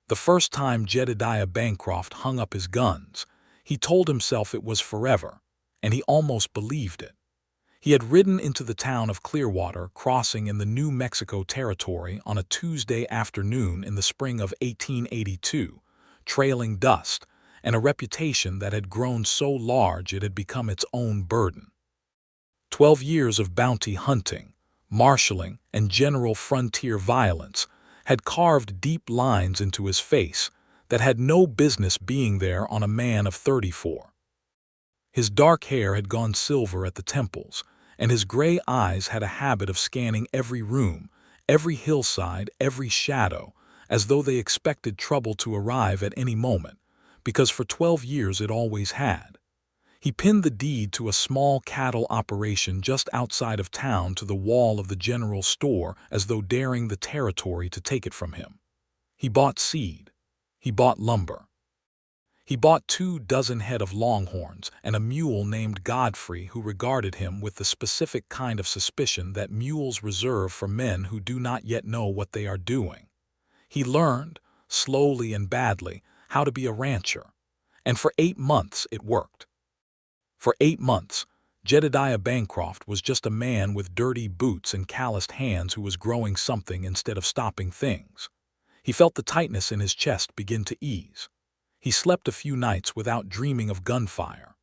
The first time Jedediah Bancroft hung up his guns, he told himself it was forever, and he almost believed it. He had ridden into the town of Clearwater Crossing in the New Mexico Territory on a Tuesday afternoon in the spring of 1882, trailing dust and a reputation that had grown so large it had become its own burden. 12 years of bounty hunting, marshaling, and general frontier violence had carved deep lines into his face that had no business being there on a man of 34. His dark hair had gone silver at the temples, and his gray eyes had a habit of scanning every room, every hillside, every shadow, as though they expected trouble to arrive at any moment, because for 12 years it always had. He pinned the deed to a small cattle operation just outside of town to the wall of the general store as though daring the territory to take it from him. He bought seed. He bought lumber. He bought 24 head of longhorns and a mule named Godfrey who regarded him with the specific kind of suspicion that mules reserve for men who do not yet know what they are doing. He learned, slowly and badly, how to be a rancher, and for 8 months it worked. For 8 months, Jedediah Bancroft was just a man with dirty boots and calloused hands who was growing something instead of stopping things. He felt the tightness in his chest begin to ease. He slept a few nights without dreaming of gunfire.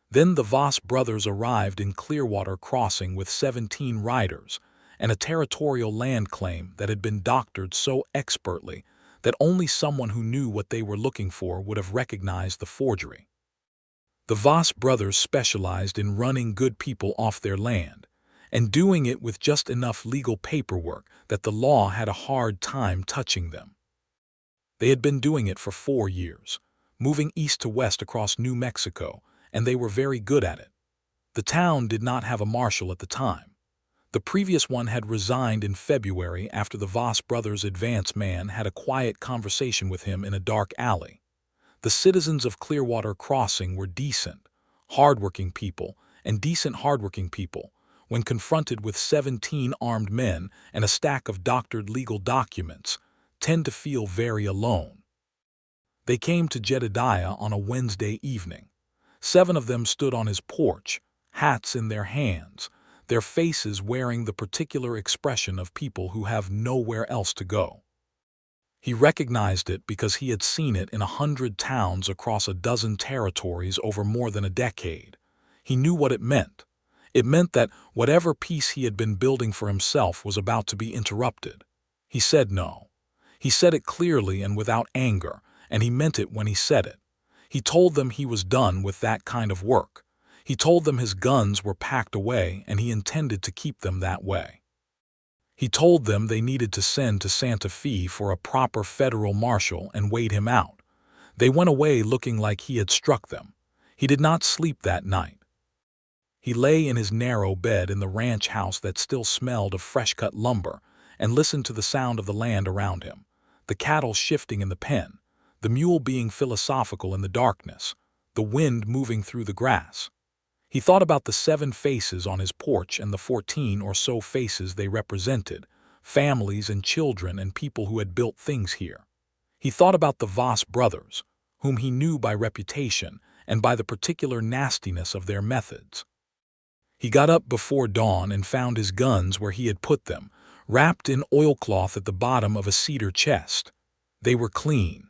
Then the Voss brothers arrived in Clearwater Crossing with 17 riders and a territorial land claim that had been doctored so expertly that only someone who knew what they were looking for would have recognized the forgery. The Voss brothers specialized in running good people off their land, and doing it with just enough legal paperwork that the law had a hard time touching them. They had been doing it for 4 years, moving east to west across New Mexico, and they were very good at it. The town did not have a marshal at the time. The previous one had resigned in February after the Voss brothers' advance man had a quiet conversation with him in a dark alley. The citizens of Clearwater Crossing were decent, hardworking people, and decent hardworking people, when confronted with 17 armed men and a stack of doctored legal documents, tend to feel very alone. They came to Jedediah on a Wednesday evening. 7 of them stood on his porch, hats in their hands, their faces wearing the particular expression of people who have nowhere else to go. He recognized it because he had seen it in 100 towns across a dozen territories over more than a decade. He knew what it meant. It meant that whatever peace he had been building for himself was about to be interrupted. He said no. He said it clearly and without anger, and he meant it when he said it. He told them he was done with that kind of work. He told them his guns were packed away and he intended to keep them that way. He told them they needed to send to Santa Fe for a proper federal marshal and wait him out. They went away looking like he had struck them. He did not sleep that night. He lay in his narrow bed in the ranch house that still smelled of fresh-cut lumber and listened to the sound of the land around him, the cattle shifting in the pen, the mule being philosophical in the darkness, the wind moving through the grass. He thought about the 7 faces on his porch and the 14 or so faces they represented, families and children and people who had built things here. He thought about the Voss brothers, whom he knew by reputation and by the particular nastiness of their methods. He got up before dawn and found his guns where he had put them, wrapped in oilcloth at the bottom of a cedar chest. They were clean.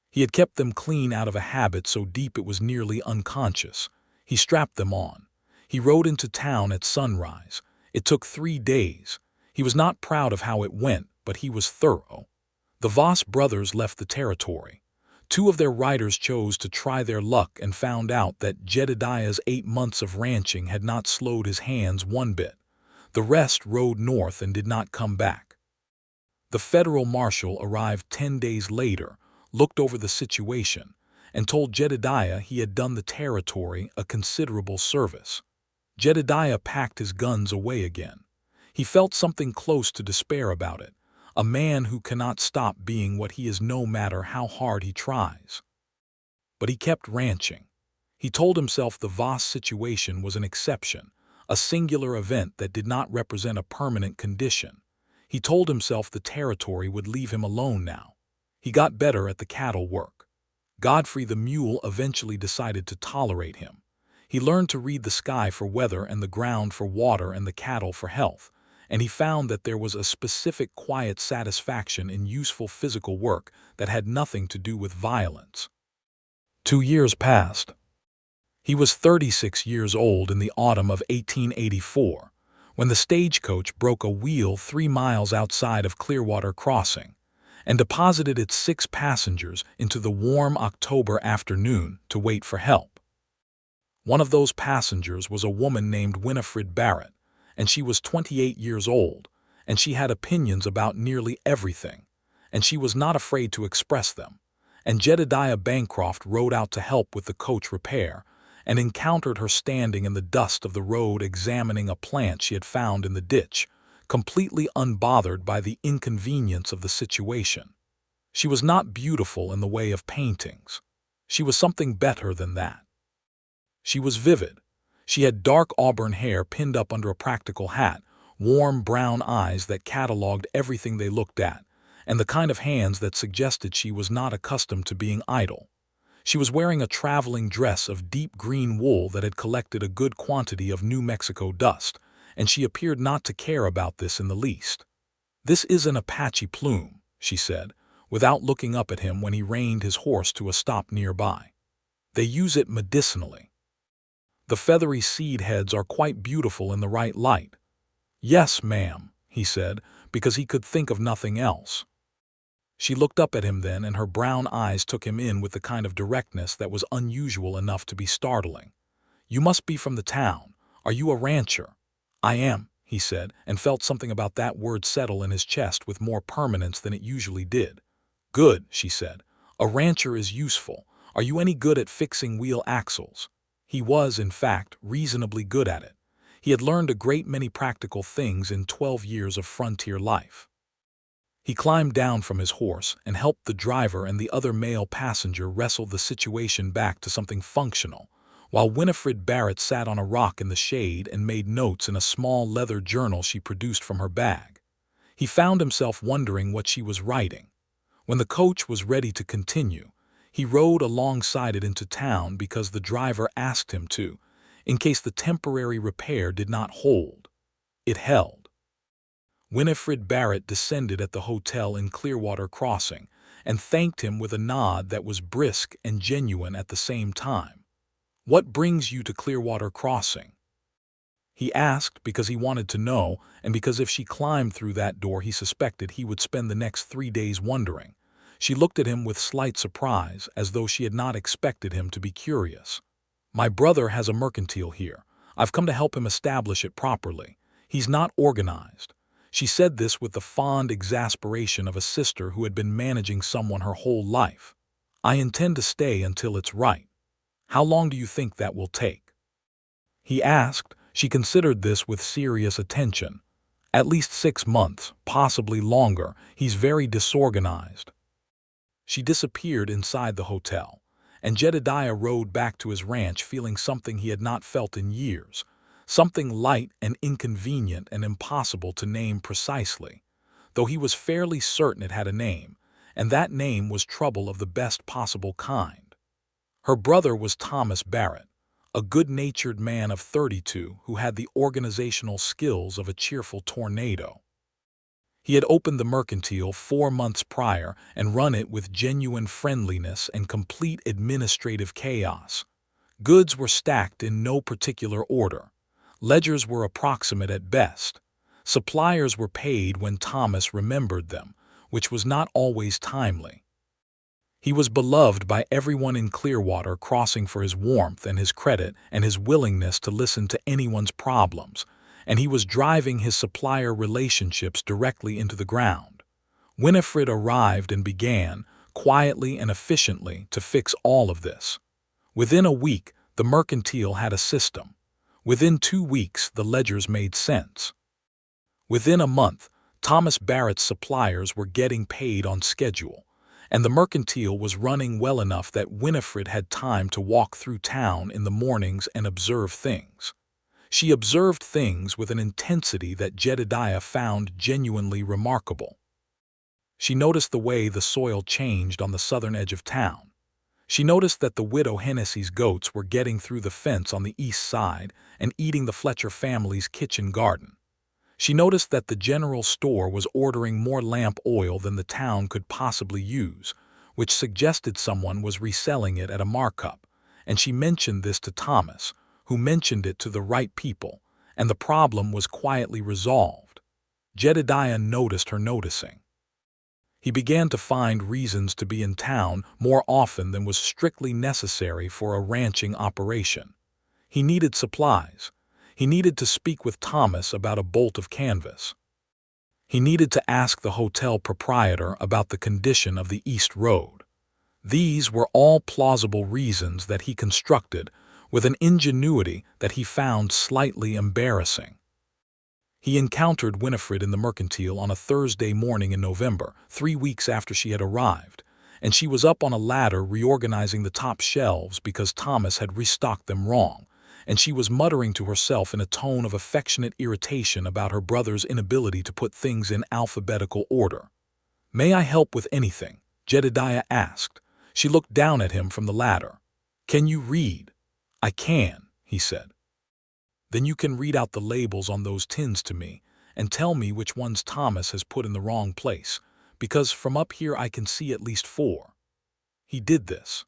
He had kept them clean out of a habit so deep it was nearly unconscious. He strapped them on. He rode into town at sunrise. It took 3 days. He was not proud of how it went, but he was thorough. The Voss brothers left the territory. 2 of their riders chose to try their luck and found out that Jedediah's 8 months of ranching had not slowed his hands one bit. The rest rode north and did not come back. The federal marshal arrived 10 days later, looked over the situation, and told Jedediah he had done the territory a considerable service. Jedediah packed his guns away again. He felt something close to despair about it, a man who cannot stop being what he is no matter how hard he tries. But he kept ranching. He told himself the Voss situation was an exception, a singular event that did not represent a permanent condition. He told himself the territory would leave him alone now. He got better at the cattle work. Godfrey the mule eventually decided to tolerate him. He learned to read the sky for weather and the ground for water and the cattle for health, and he found that there was a specific quiet satisfaction in useful physical work that had nothing to do with violence. 2 years passed. He was 36 years old in the autumn of 1884, when the stagecoach broke a wheel 3 miles outside of Clearwater Crossing and deposited its 6 passengers into the warm October afternoon to wait for help. One of those passengers was a woman named Winifred Barrett, and she was 28 years old, and she had opinions about nearly everything, and she was not afraid to express them. And Jedediah Bancroft rode out to help with the coach repair, and encountered her standing in the dust of the road examining a plant she had found in the ditch, completely unbothered by the inconvenience of the situation. She was not beautiful in the way of paintings. She was something better than that. She was vivid. She had dark auburn hair pinned up under a practical hat, warm brown eyes that catalogued everything they looked at, and the kind of hands that suggested she was not accustomed to being idle. She was wearing a traveling dress of deep green wool that had collected a good quantity of New Mexico dust, and she appeared not to care about this in the least. "This is an Apache plume," she said, without looking up at him when he reined his horse to a stop nearby. "They use it medicinally. The feathery seed heads are quite beautiful in the right light." "Yes, ma'am," he said, because he could think of nothing else. She looked up at him then, and her brown eyes took him in with the kind of directness that was unusual enough to be startling. "You must be from the town. Are you a rancher?" "I am," he said, and felt something about that word settle in his chest with more permanence than it usually did. "Good," she said. "A rancher is useful. Are you any good at fixing wheel axles?" He was, in fact, reasonably good at it. He had learned a great many practical things in 12 years of frontier life. He climbed down from his horse and helped the driver and the other male passenger wrestle the situation back to something functional, while Winifred Barrett sat on a rock in the shade and made notes in a small leather journal she produced from her bag. He found himself wondering what she was writing. When the coach was ready to continue, he rode alongside it into town because the driver asked him to, in case the temporary repair did not hold. It held. Winifred Barrett descended at the hotel in Clearwater Crossing and thanked him with a nod that was brisk and genuine at the same time. "What brings you to Clearwater Crossing?" he asked, because he wanted to know, and because if she climbed through that door he suspected he would spend the next 3 days wondering. She looked at him with slight surprise, as though she had not expected him to be curious. "My brother has a mercantile here. I've come to help him establish it properly. He's not organized." She said this with the fond exasperation of a sister who had been managing someone her whole life. "I intend to stay until it's right." "How long do you think that will take?" he asked. She considered this with serious attention. "At least 6 months, possibly longer. He's very disorganized." She disappeared inside the hotel, and Jedediah rode back to his ranch feeling something he had not felt in years. Something light and inconvenient and impossible to name precisely, though he was fairly certain it had a name, and that name was trouble of the best possible kind. Her brother was Thomas Barrett, a good-natured man of 32 who had the organizational skills of a cheerful tornado. He had opened the mercantile 4 months prior and run it with genuine friendliness and complete administrative chaos. Goods were stacked in no particular order. Ledgers were approximate at best. Suppliers were paid when Thomas remembered them, which was not always timely. He was beloved by everyone in Clearwater Crossing for his warmth and his credit and his willingness to listen to anyone's problems, and he was driving his supplier relationships directly into the ground. Winifred arrived and began, quietly and efficiently, to fix all of this. Within a week, the mercantile had a system. Within 2 weeks, the ledgers made sense. Within a month, Thomas Barrett's suppliers were getting paid on schedule, and the mercantile was running well enough that Winifred had time to walk through town in the mornings and observe things. She observed things with an intensity that Jedediah found genuinely remarkable. She noticed the way the soil changed on the southern edge of town. She noticed that the widow Hennessy's goats were getting through the fence on the east side and eating the Fletcher family's kitchen garden. She noticed that the general store was ordering more lamp oil than the town could possibly use, which suggested someone was reselling it at a markup, and she mentioned this to Thomas, who mentioned it to the right people, and the problem was quietly resolved. Jedediah noticed her noticing. He began to find reasons to be in town more often than was strictly necessary for a ranching operation. He needed supplies. He needed to speak with Thomas about a bolt of canvas. He needed to ask the hotel proprietor about the condition of the East Road. These were all plausible reasons that he constructed with an ingenuity that he found slightly embarrassing. He encountered Winifred in the mercantile on a Thursday morning in November, 3 weeks after she had arrived, and she was up on a ladder reorganizing the top shelves because Thomas had restocked them wrong, and she was muttering to herself in a tone of affectionate irritation about her brother's inability to put things in alphabetical order. "May I help with anything?" Jedediah asked. She looked down at him from the ladder. "Can you read?" "I can," he said. "Then you can read out the labels on those tins to me and tell me which ones Thomas has put in the wrong place, because from up here I can see at least 4. He did this.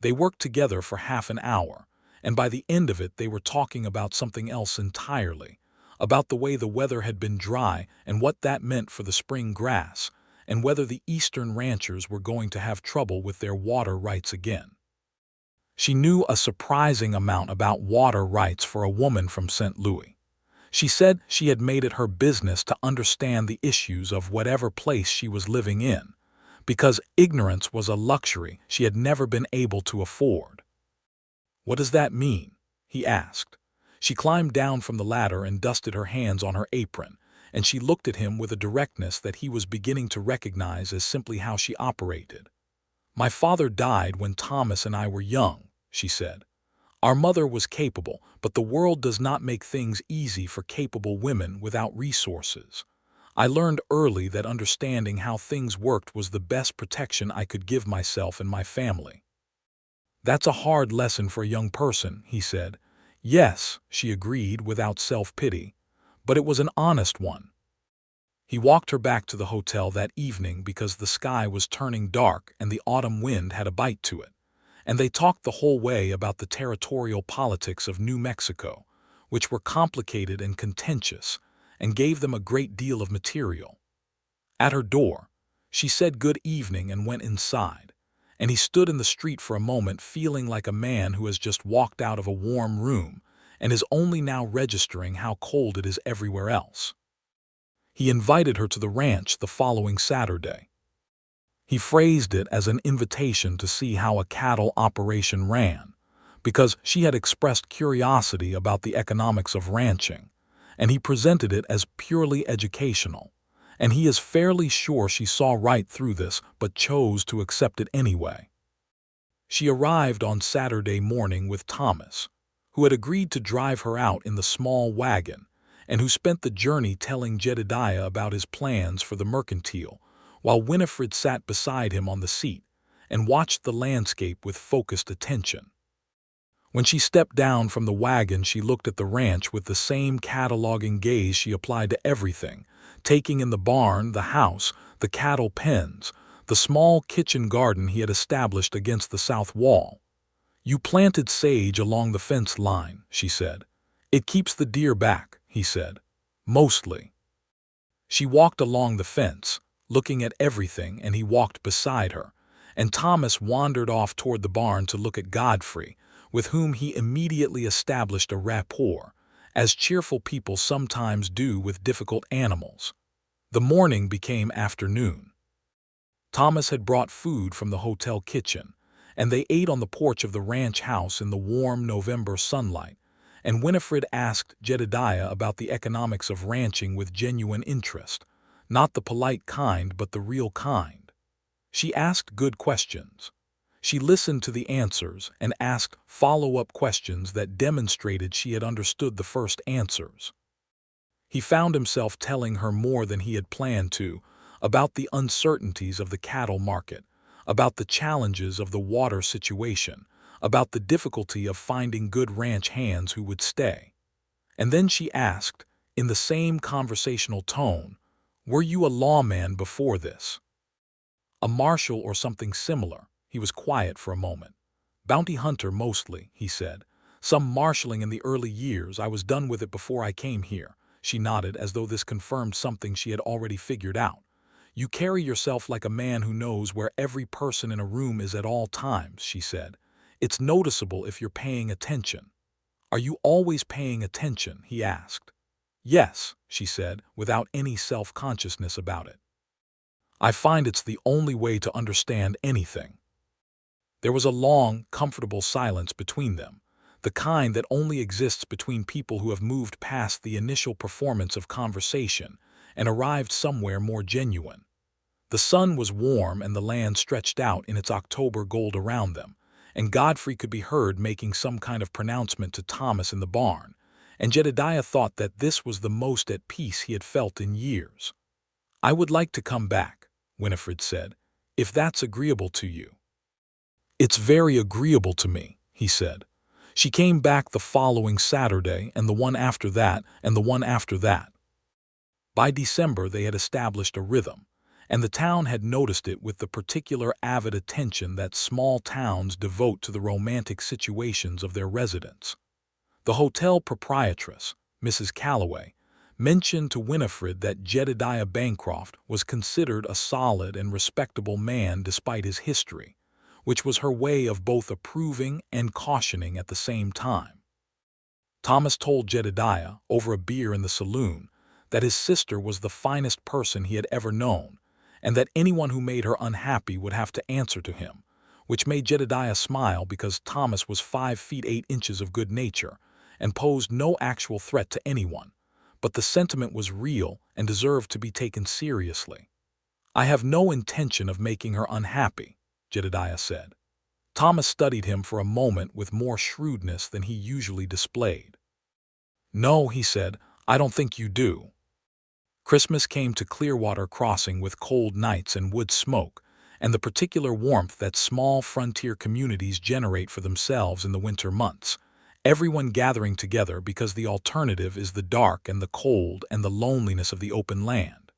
They worked together for half an hour, and by the end of it they were talking about something else entirely, about the way the weather had been dry and what that meant for the spring grass, and whether the eastern ranchers were going to have trouble with their water rights again. She knew a surprising amount about water rights for a woman from St. Louis. She said she had made it her business to understand the issues of whatever place she was living in, because ignorance was a luxury she had never been able to afford. "What does that mean?" he asked. She climbed down from the ladder and dusted her hands on her apron, and she looked at him with a directness that he was beginning to recognize as simply how she operated. "My father died when Thomas and I were young," she said. "Our mother was capable, but the world does not make things easy for capable women without resources. I learned early that understanding how things worked was the best protection I could give myself and my family." "That's a hard lesson for a young person," he said. "Yes," she agreed without self-pity, "but it was an honest one." He walked her back to the hotel that evening because the sky was turning dark and the autumn wind had a bite to it, and they talked the whole way about the territorial politics of New Mexico, which were complicated and contentious, and gave them a great deal of material. At her door, she said good evening and went inside, and he stood in the street for a moment feeling like a man who has just walked out of a warm room and is only now registering how cold it is everywhere else. He invited her to the ranch the following Saturday. He phrased it as an invitation to see how a cattle operation ran, because she had expressed curiosity about the economics of ranching, and he presented it as purely educational, and he is fairly sure she saw right through this but chose to accept it anyway. She arrived on Saturday morning with Thomas, who had agreed to drive her out in the small wagon, and who spent the journey telling Jedediah about his plans for the mercantile, while Winifred sat beside him on the seat and watched the landscape with focused attention. When she stepped down from the wagon, she looked at the ranch with the same cataloging gaze she applied to everything, taking in the barn, the house, the cattle pens, the small kitchen garden he had established against the south wall. "You planted sage along the fence line," she said. "It keeps the deer back," he said. "Mostly." She walked along the fence, looking at everything, and he walked beside her, and Thomas wandered off toward the barn to look at Godfrey, with whom he immediately established a rapport, as cheerful people sometimes do with difficult animals. The morning became afternoon. Thomas had brought food from the hotel kitchen, and they ate on the porch of the ranch house in the warm November sunlight, and Winifred asked Jedediah about the economics of ranching with genuine interest, not the polite kind but the real kind. She asked good questions. She listened to the answers and asked follow-up questions that demonstrated she had understood the first answers. He found himself telling her more than he had planned to, about the uncertainties of the cattle market, about the challenges of the water situation, about the difficulty of finding good ranch hands who would stay. And then she asked, in the same conversational tone, "Were you a lawman before this?" "A marshal or something similar." He was quiet for a moment. "Bounty hunter mostly," he said. "Some marshaling in the early years. I was done with it before I came here." She nodded as though this confirmed something she had already figured out. "You carry yourself like a man who knows where every person in a room is at all times," she said. "It's noticeable if you're paying attention." "Are you always paying attention?" he asked. "Yes," she said, without any self-consciousness about it. "I find it's the only way to understand anything." There was a long, comfortable silence between them, the kind that only exists between people who have moved past the initial performance of conversation and arrived somewhere more genuine. The sun was warm and the land stretched out in its October gold around them, and Godfrey could be heard making some kind of pronouncement to Thomas in the barn, and Jedediah thought that this was the most at peace he had felt in years. "I would like to come back," Winifred said, "if that's agreeable to you." "It's very agreeable to me," he said. She came back the following Saturday, and the one after that, and the one after that. By December they had established a rhythm, and the town had noticed it with the particular avid attention that small towns devote to the romantic situations of their residents. The hotel proprietress, Mrs. Calloway, mentioned to Winifred that Jedediah Bancroft was considered a solid and respectable man despite his history, which was her way of both approving and cautioning at the same time. Thomas told Jedediah, over a beer in the saloon, that his sister was the finest person he had ever known, and that anyone who made her unhappy would have to answer to him, which made Jedediah smile because Thomas was 5 feet 8 inches of good nature and posed no actual threat to anyone, but the sentiment was real and deserved to be taken seriously. "I have no intention of making her unhappy," Jedediah said. Thomas studied him for a moment with more shrewdness than he usually displayed. "No," he said, "I don't think you do." Christmas came to Clearwater Crossing with cold nights and wood smoke, and the particular warmth that small frontier communities generate for themselves in the winter months, everyone gathering together because the alternative is the dark and the cold and the loneliness of the open land.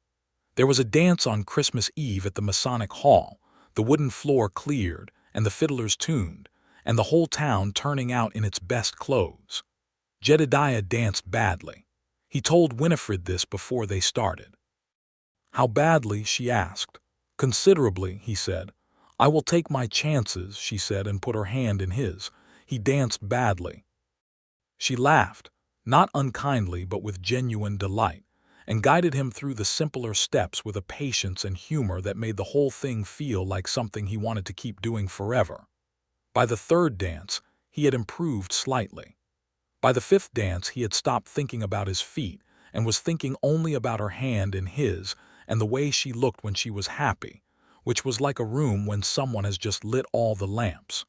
There was a dance on Christmas Eve at the Masonic Hall, the wooden floor cleared and the fiddlers tuned, and the whole town turning out in its best clothes. Jedediah danced badly. He told Winifred this before they started. "How badly?" she asked. "Considerably," he said. "I will take my chances," she said, and put her hand in his. "He danced badly." She laughed, not unkindly but with genuine delight, and guided him through the simpler steps with a patience and humor that made the whole thing feel like something he wanted to keep doing forever. By the third dance, he had improved slightly. By the fifth dance, he had stopped thinking about his feet and was thinking only about her hand in his and the way she looked when she was happy, which was like a room when someone has just lit all the lamps.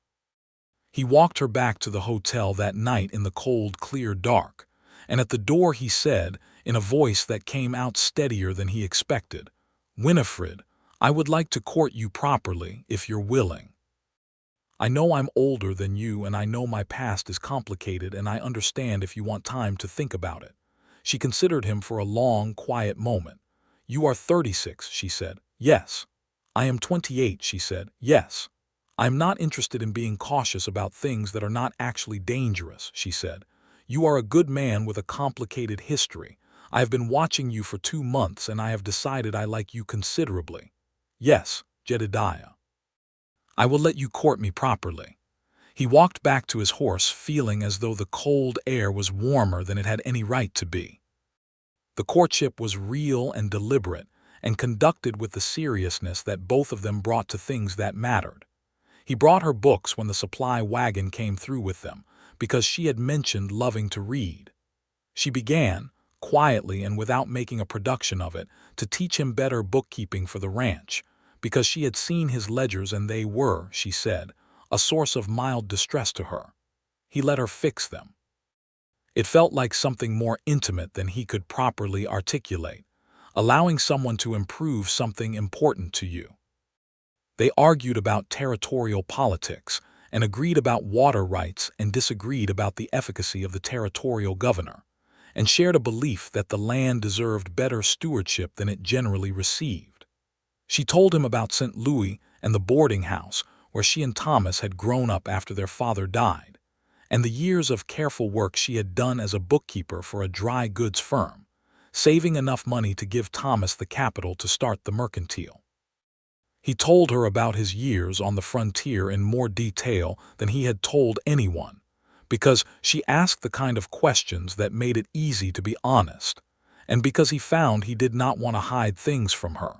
He walked her back to the hotel that night in the cold, clear dark, and at the door he said, in a voice that came out steadier than he expected, "Winifred, I would like to court you properly, if you're willing. I know I'm older than you and I know my past is complicated and I understand if you want time to think about it." She considered him for a long, quiet moment. "You are 36, she said. "Yes." "I am 28, she said. "Yes." "I'm not interested in being cautious about things that are not actually dangerous," she said. "You are a good man with a complicated history. I have been watching you for 2 months and I have decided I like you considerably." "Yes, Jedediah. I will let you court me properly." He walked back to his horse feeling as though the cold air was warmer than it had any right to be. The courtship was real and deliberate and conducted with the seriousness that both of them brought to things that mattered. He brought her books when the supply wagon came through with them, because she had mentioned loving to read. She began, quietly and without making a production of it, to teach him better bookkeeping for the ranch, because she had seen his ledgers and they were, she said, a source of mild distress to her. He let her fix them. It felt like something more intimate than he could properly articulate, allowing someone to improve something important to you. They argued about territorial politics and agreed about water rights and disagreed about the efficacy of the territorial governor, and shared a belief that the land deserved better stewardship than it generally received. She told him about St. Louis and the boarding house where she and Thomas had grown up after their father died, and the years of careful work she had done as a bookkeeper for a dry goods firm, saving enough money to give Thomas the capital to start the mercantile. He told her about his years on the frontier in more detail than he had told anyone, because she asked the kind of questions that made it easy to be honest, and because he found he did not want to hide things from her.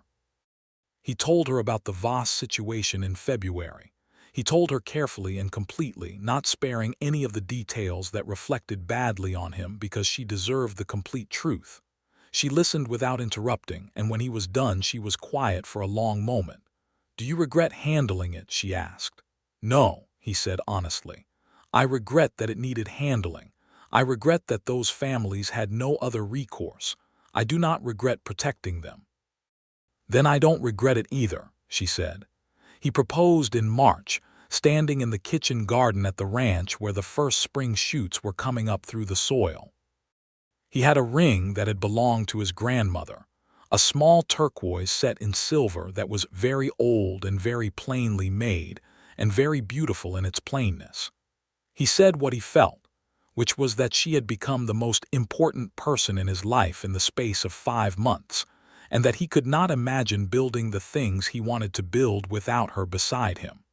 He told her about the Voss situation in February. He told her carefully and completely, not sparing any of the details that reflected badly on him because she deserved the complete truth. She listened without interrupting, and when he was done she was quiet for a long moment. "Do you regret handling it?" she asked. "No," he said honestly. "I regret that it needed handling. I regret that those families had no other recourse. I do not regret protecting them." "Then I don't regret it either," she said. He proposed in March, standing in the kitchen garden at the ranch where the first spring shoots were coming up through the soil. He had a ring that had belonged to his grandmother, a small turquoise set in silver that was very old and very plainly made and very beautiful in its plainness. He said what he felt, which was that she had become the most important person in his life in the space of 5 months, and that he could not imagine building the things he wanted to build without her beside him.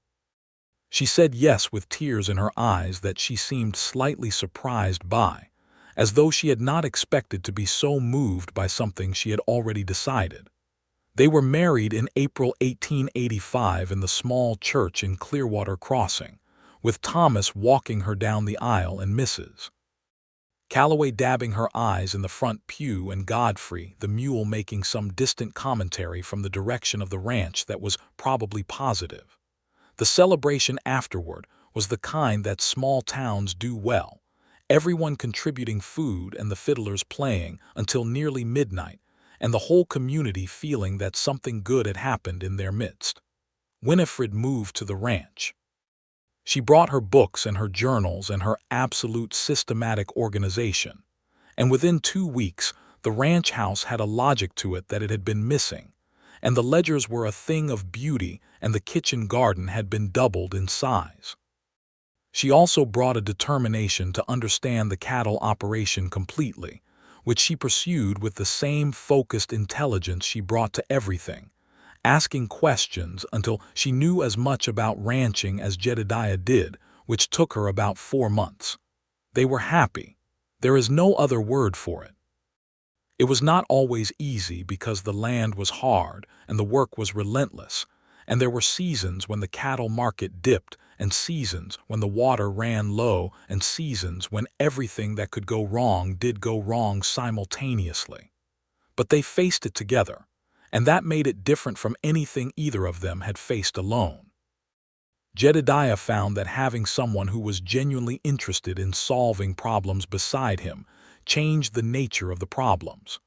She said yes with tears in her eyes that she seemed slightly surprised by, as though she had not expected to be so moved by something she had already decided. They were married in April 1885 in the small church in Clearwater Crossing, with Thomas walking her down the aisle and Mrs. Calloway dabbing her eyes in the front pew and Godfrey, the mule, making some distant commentary from the direction of the ranch that was probably positive. The celebration afterward was the kind that small towns do well, everyone contributing food and the fiddlers playing until nearly midnight, and the whole community feeling that something good had happened in their midst. Winifred moved to the ranch. She brought her books and her journals and her absolute systematic organization, and within 2 weeks the ranch house had a logic to it that it had been missing, and the ledgers were a thing of beauty, and the kitchen garden had been doubled in size. She also brought a determination to understand the cattle operation completely, which she pursued with the same focused intelligence she brought to everything, asking questions until she knew as much about ranching as Jedediah did, which took her about 4 months. They were happy. There is no other word for it. It was not always easy because the land was hard and the work was relentless, and there were seasons when the cattle market dipped and seasons when the water ran low and seasons when everything that could go wrong did go wrong simultaneously. But they faced it together, and that made it different from anything either of them had faced alone. Jedediah found that having someone who was genuinely interested in solving problems beside him changed the nature of the problems.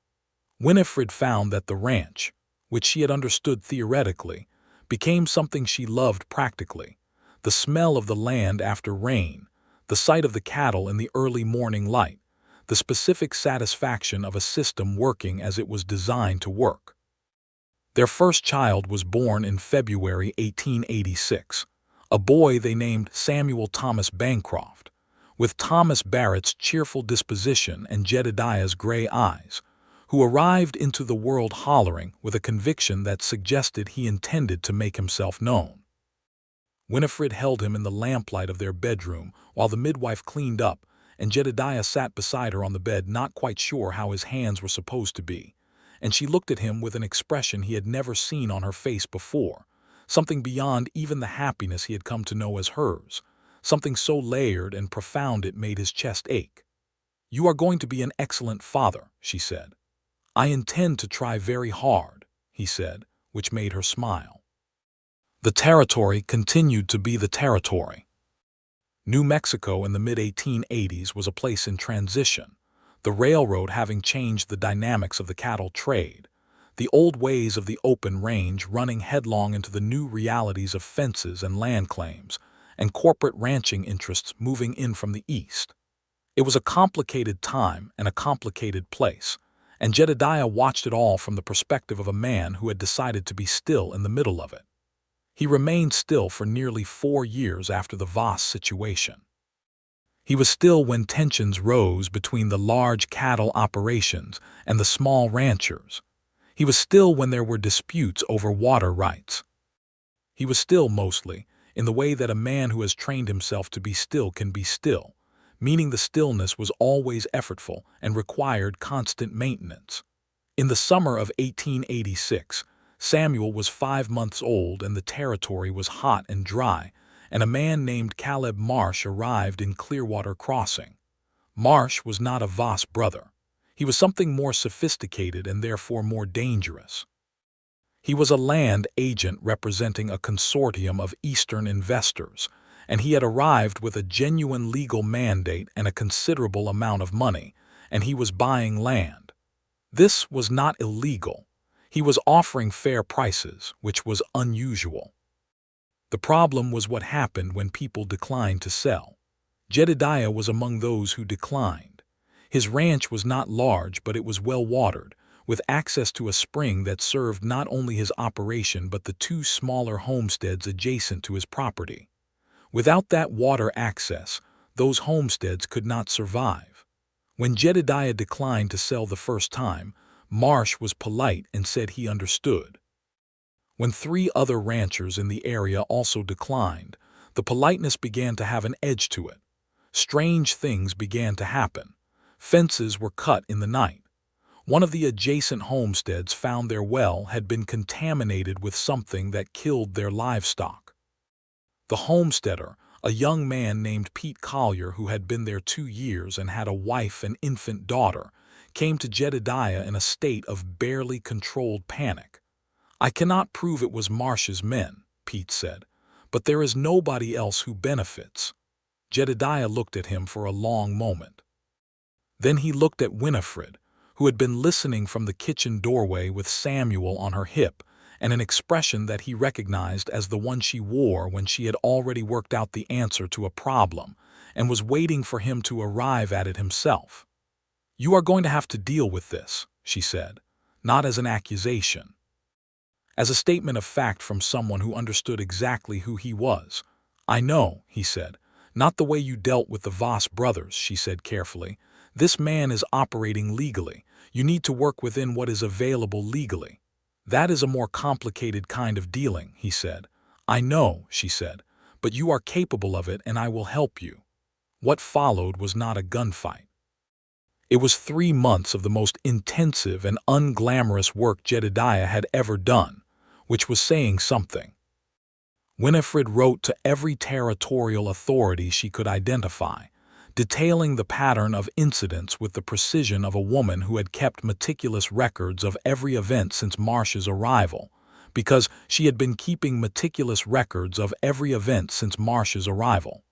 Winifred found that the ranch, which she had understood theoretically, became something she loved practically. The smell of the land after rain, the sight of the cattle in the early morning light, the specific satisfaction of a system working as it was designed to work. Their first child was born in February 1886, a boy they named Samuel Thomas Bancroft, with Thomas Barrett's cheerful disposition and Jedediah's gray eyes, who arrived into the world hollering with a conviction that suggested he intended to make himself known. Winifred held him in the lamplight of their bedroom while the midwife cleaned up, and Jedediah sat beside her on the bed, not quite sure how his hands were supposed to be, and she looked at him with an expression he had never seen on her face before, something beyond even the happiness he had come to know as hers, something so layered and profound it made his chest ache. "You are going to be an excellent father," she said. "I intend to try very hard," he said, which made her smile. The territory continued to be the territory. New Mexico in the mid-1880s was a place in transition, the railroad having changed the dynamics of the cattle trade, The old ways of the open range running headlong into the new realities of fences and land claims, and corporate ranching interests moving in from the east. It was a complicated time and a complicated place, and Jedediah watched it all from the perspective of a man who had decided to be still in the middle of it. He remained still for nearly 4 years after the Voss situation. He was still when tensions rose between the large cattle operations and the small ranchers. He was still when there were disputes over water rights. He was still mostly, in the way that a man who has trained himself to be still can be still, meaning the stillness was always effortful and required constant maintenance. In the summer of 1886, Samuel was 5 months old and the territory was hot and dry, and a man named Caleb Marsh arrived in Clearwater Crossing. Marsh was not a Voss brother. He was something more sophisticated and therefore more dangerous. He was a land agent representing a consortium of Eastern investors, and he had arrived with a genuine legal mandate and a considerable amount of money, and he was buying land. This was not illegal. He was offering fair prices, which was unusual. The problem was what happened when people declined to sell. Jedediah was among those who declined. His ranch was not large, but it was well watered, with access to a spring that served not only his operation but the 2 smaller homesteads adjacent to his property. Without that water access, those homesteads could not survive. When Jedediah declined to sell the first time, Marsh was polite and said he understood. When 3 other ranchers in the area also declined, the politeness began to have an edge to it. Strange things began to happen. Fences were cut in the night. One of the adjacent homesteads found their well had been contaminated with something that killed their livestock. The homesteader, a young man named Pete Collier who had been there 2 years and had a wife and infant daughter, came to Jedediah in a state of barely controlled panic. "I cannot prove it was Marsh's men," Pete said, "but there is nobody else who benefits." Jedediah looked at him for a long moment. Then he looked at Winifred, who had been listening from the kitchen doorway with Samuel on her hip, and an expression that he recognized as the one she wore when she had already worked out the answer to a problem and was waiting for him to arrive at it himself. "You are going to have to deal with this," she said, not as an accusation. As a statement of fact from someone who understood exactly who he was. "I know," he said. "Not the way you dealt with the Voss brothers," she said carefully. "This man is operating legally. You need to work within what is available legally." "That is a more complicated kind of dealing," he said. "I know," she said, "but you are capable of it and I will help you." What followed was not a gunfight. It was 3 months of the most intensive and unglamorous work Jedediah had ever done, which was saying something. Winifred wrote to every territorial authority she could identify, detailing the pattern of incidents with the precision of a woman who had kept meticulous records of every event since Marsh's arrival, because she had been keeping meticulous records of every event since Marsh's arrival.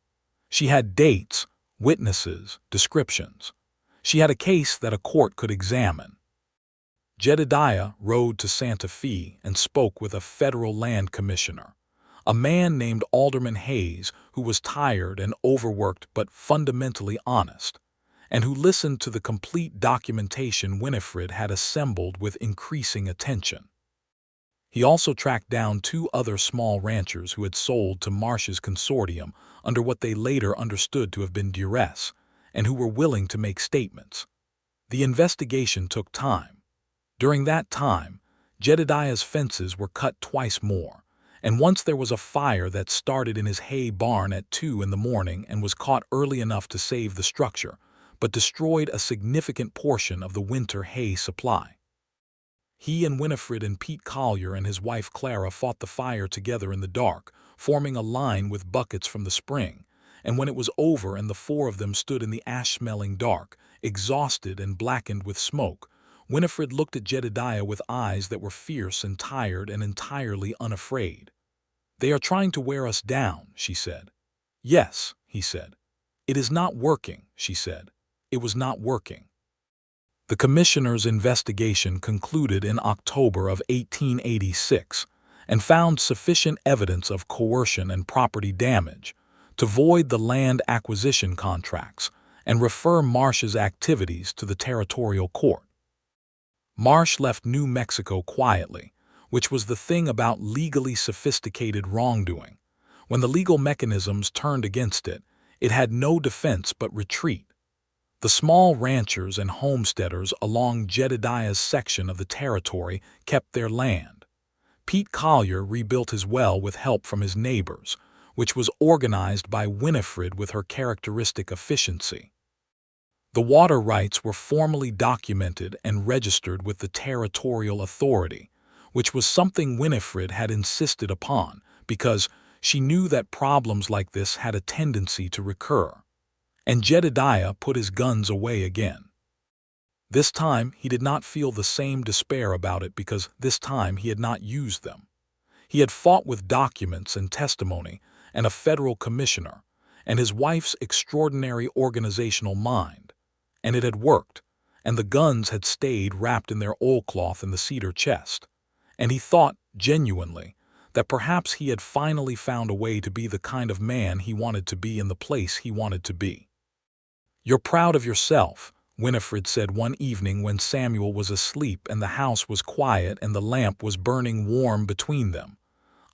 She had dates, witnesses, descriptions. She had a case that a court could examine. Jedediah rode to Santa Fe and spoke with a federal land commissioner, a man named Alderman Hayes who was tired and overworked but fundamentally honest, and who listened to the complete documentation Winifred had assembled with increasing attention. He also tracked down 2 other small ranchers who had sold to Marsh's consortium under what they later understood to have been duress, and who were willing to make statements. The investigation took time. During that time, Jedediah's fences were cut twice more, and once there was a fire that started in his hay barn at 2 in the morning and was caught early enough to save the structure, but destroyed a significant portion of the winter hay supply. He and Winifred and Pete Collier and his wife Clara fought the fire together in the dark, forming a line with buckets from the spring, and when it was over and the 4 of them stood in the ash-smelling dark, exhausted and blackened with smoke, Winifred looked at Jedediah with eyes that were fierce and tired and entirely unafraid. "They are trying to wear us down," she said. "Yes," he said. "It is not working," she said. "It was not working." The commissioner's investigation concluded in October of 1886 and found sufficient evidence of coercion and property damage to void the land acquisition contracts and refer Marsh's activities to the territorial court. Marsh left New Mexico quietly, which was the thing about legally sophisticated wrongdoing. When the legal mechanisms turned against it, it had no defense but retreat. The small ranchers and homesteaders along Jedediah's section of the territory kept their land. Pete Collier rebuilt his well with help from his neighbors, which was organized by Winifred with her characteristic efficiency. The water rights were formally documented and registered with the territorial authority, which was something Winifred had insisted upon because she knew that problems like this had a tendency to recur. And Jedediah put his guns away again. This time he did not feel the same despair about it because this time he had not used them. He had fought with documents and testimony and a federal commissioner and his wife's extraordinary organizational mind, and it had worked, and the guns had stayed wrapped in their oilcloth in the cedar chest, and he thought, genuinely, that perhaps he had finally found a way to be the kind of man he wanted to be in the place he wanted to be. "You're proud of yourself," Winifred said one evening when Samuel was asleep and the house was quiet and the lamp was burning warm between them.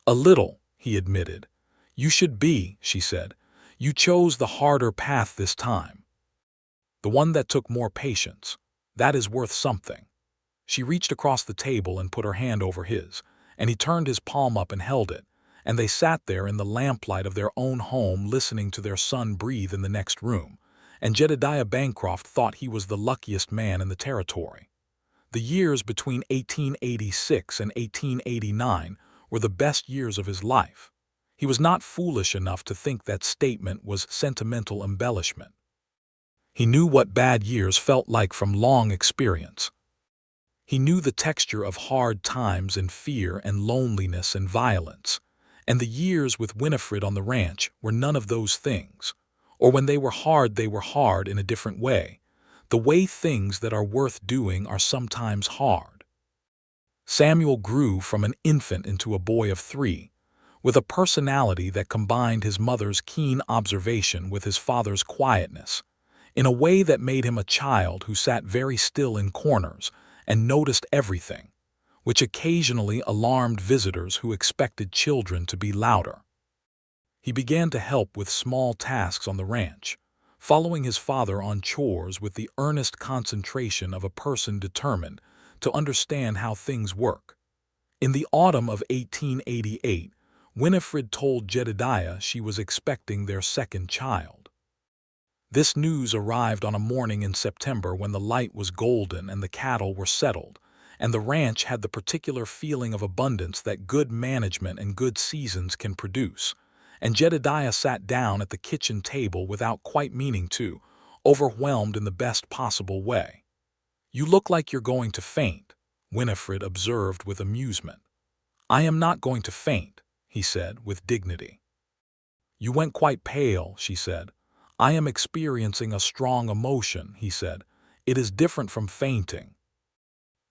"A little," he admitted. "You should be," she said. "You chose the harder path this time. The one that took more patience. That is worth something." She reached across the table and put her hand over his, and he turned his palm up and held it, and they sat there in the lamplight of their own home listening to their son breathe in the next room, and Jedediah Bancroft thought he was the luckiest man in the territory. The years between 1886 and 1889 were the best years of his life. He was not foolish enough to think that statement was sentimental embellishment. He knew what bad years felt like from long experience. He knew the texture of hard times and fear and loneliness and violence, and the years with Winifred on the ranch were none of those things. Or when they were hard in a different way. The way things that are worth doing are sometimes hard. Samuel grew from an infant into a boy of 3, with a personality that combined his mother's keen observation with his father's quietness, in a way that made him a child who sat very still in corners and noticed everything, which occasionally alarmed visitors who expected children to be louder. He began to help with small tasks on the ranch, following his father on chores with the earnest concentration of a person determined to understand how things work. In the autumn of 1888, Winifred told Jedediah she was expecting their second child. This news arrived on a morning in September when the light was golden and the cattle were settled, and the ranch had the particular feeling of abundance that good management and good seasons can produce. And Jedediah sat down at the kitchen table without quite meaning to, overwhelmed in the best possible way. "You look like you're going to faint," Winifred observed with amusement. "I am not going to faint," he said with dignity. "You went quite pale," she said. "I am experiencing a strong emotion," he said. "It is different from fainting."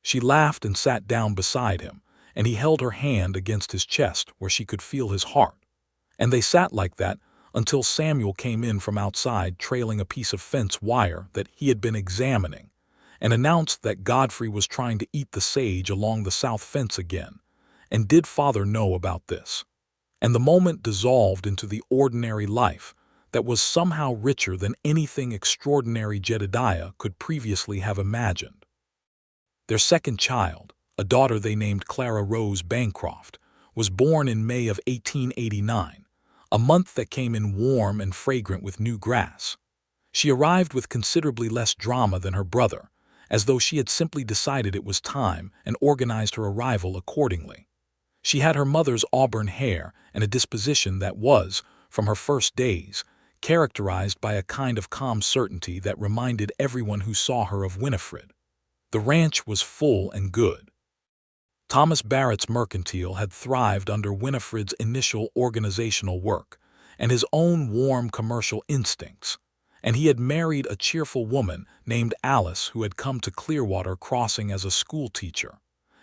She laughed and sat down beside him, and he held her hand against his chest where she could feel his heart. And they sat like that until Samuel came in from outside trailing a piece of fence wire that he had been examining, and announced that Godfrey was trying to eat the sage along the south fence again. And did Father know about this? And the moment dissolved into the ordinary life that was somehow richer than anything extraordinary Jedediah could previously have imagined. Their second child, a daughter they named Clara Rose Bancroft, was born in May of 1889. A month that came in warm and fragrant with new grass. She arrived with considerably less drama than her brother, as though she had simply decided it was time and organized her arrival accordingly. She had her mother's auburn hair and a disposition that was, from her first days, characterized by a kind of calm certainty that reminded everyone who saw her of Winifred. The ranch was full and good. Thomas Barrett's mercantile had thrived under Winifred's initial organizational work and his own warm commercial instincts, and he had married a cheerful woman named Alice who had come to Clearwater Crossing as a schoolteacher,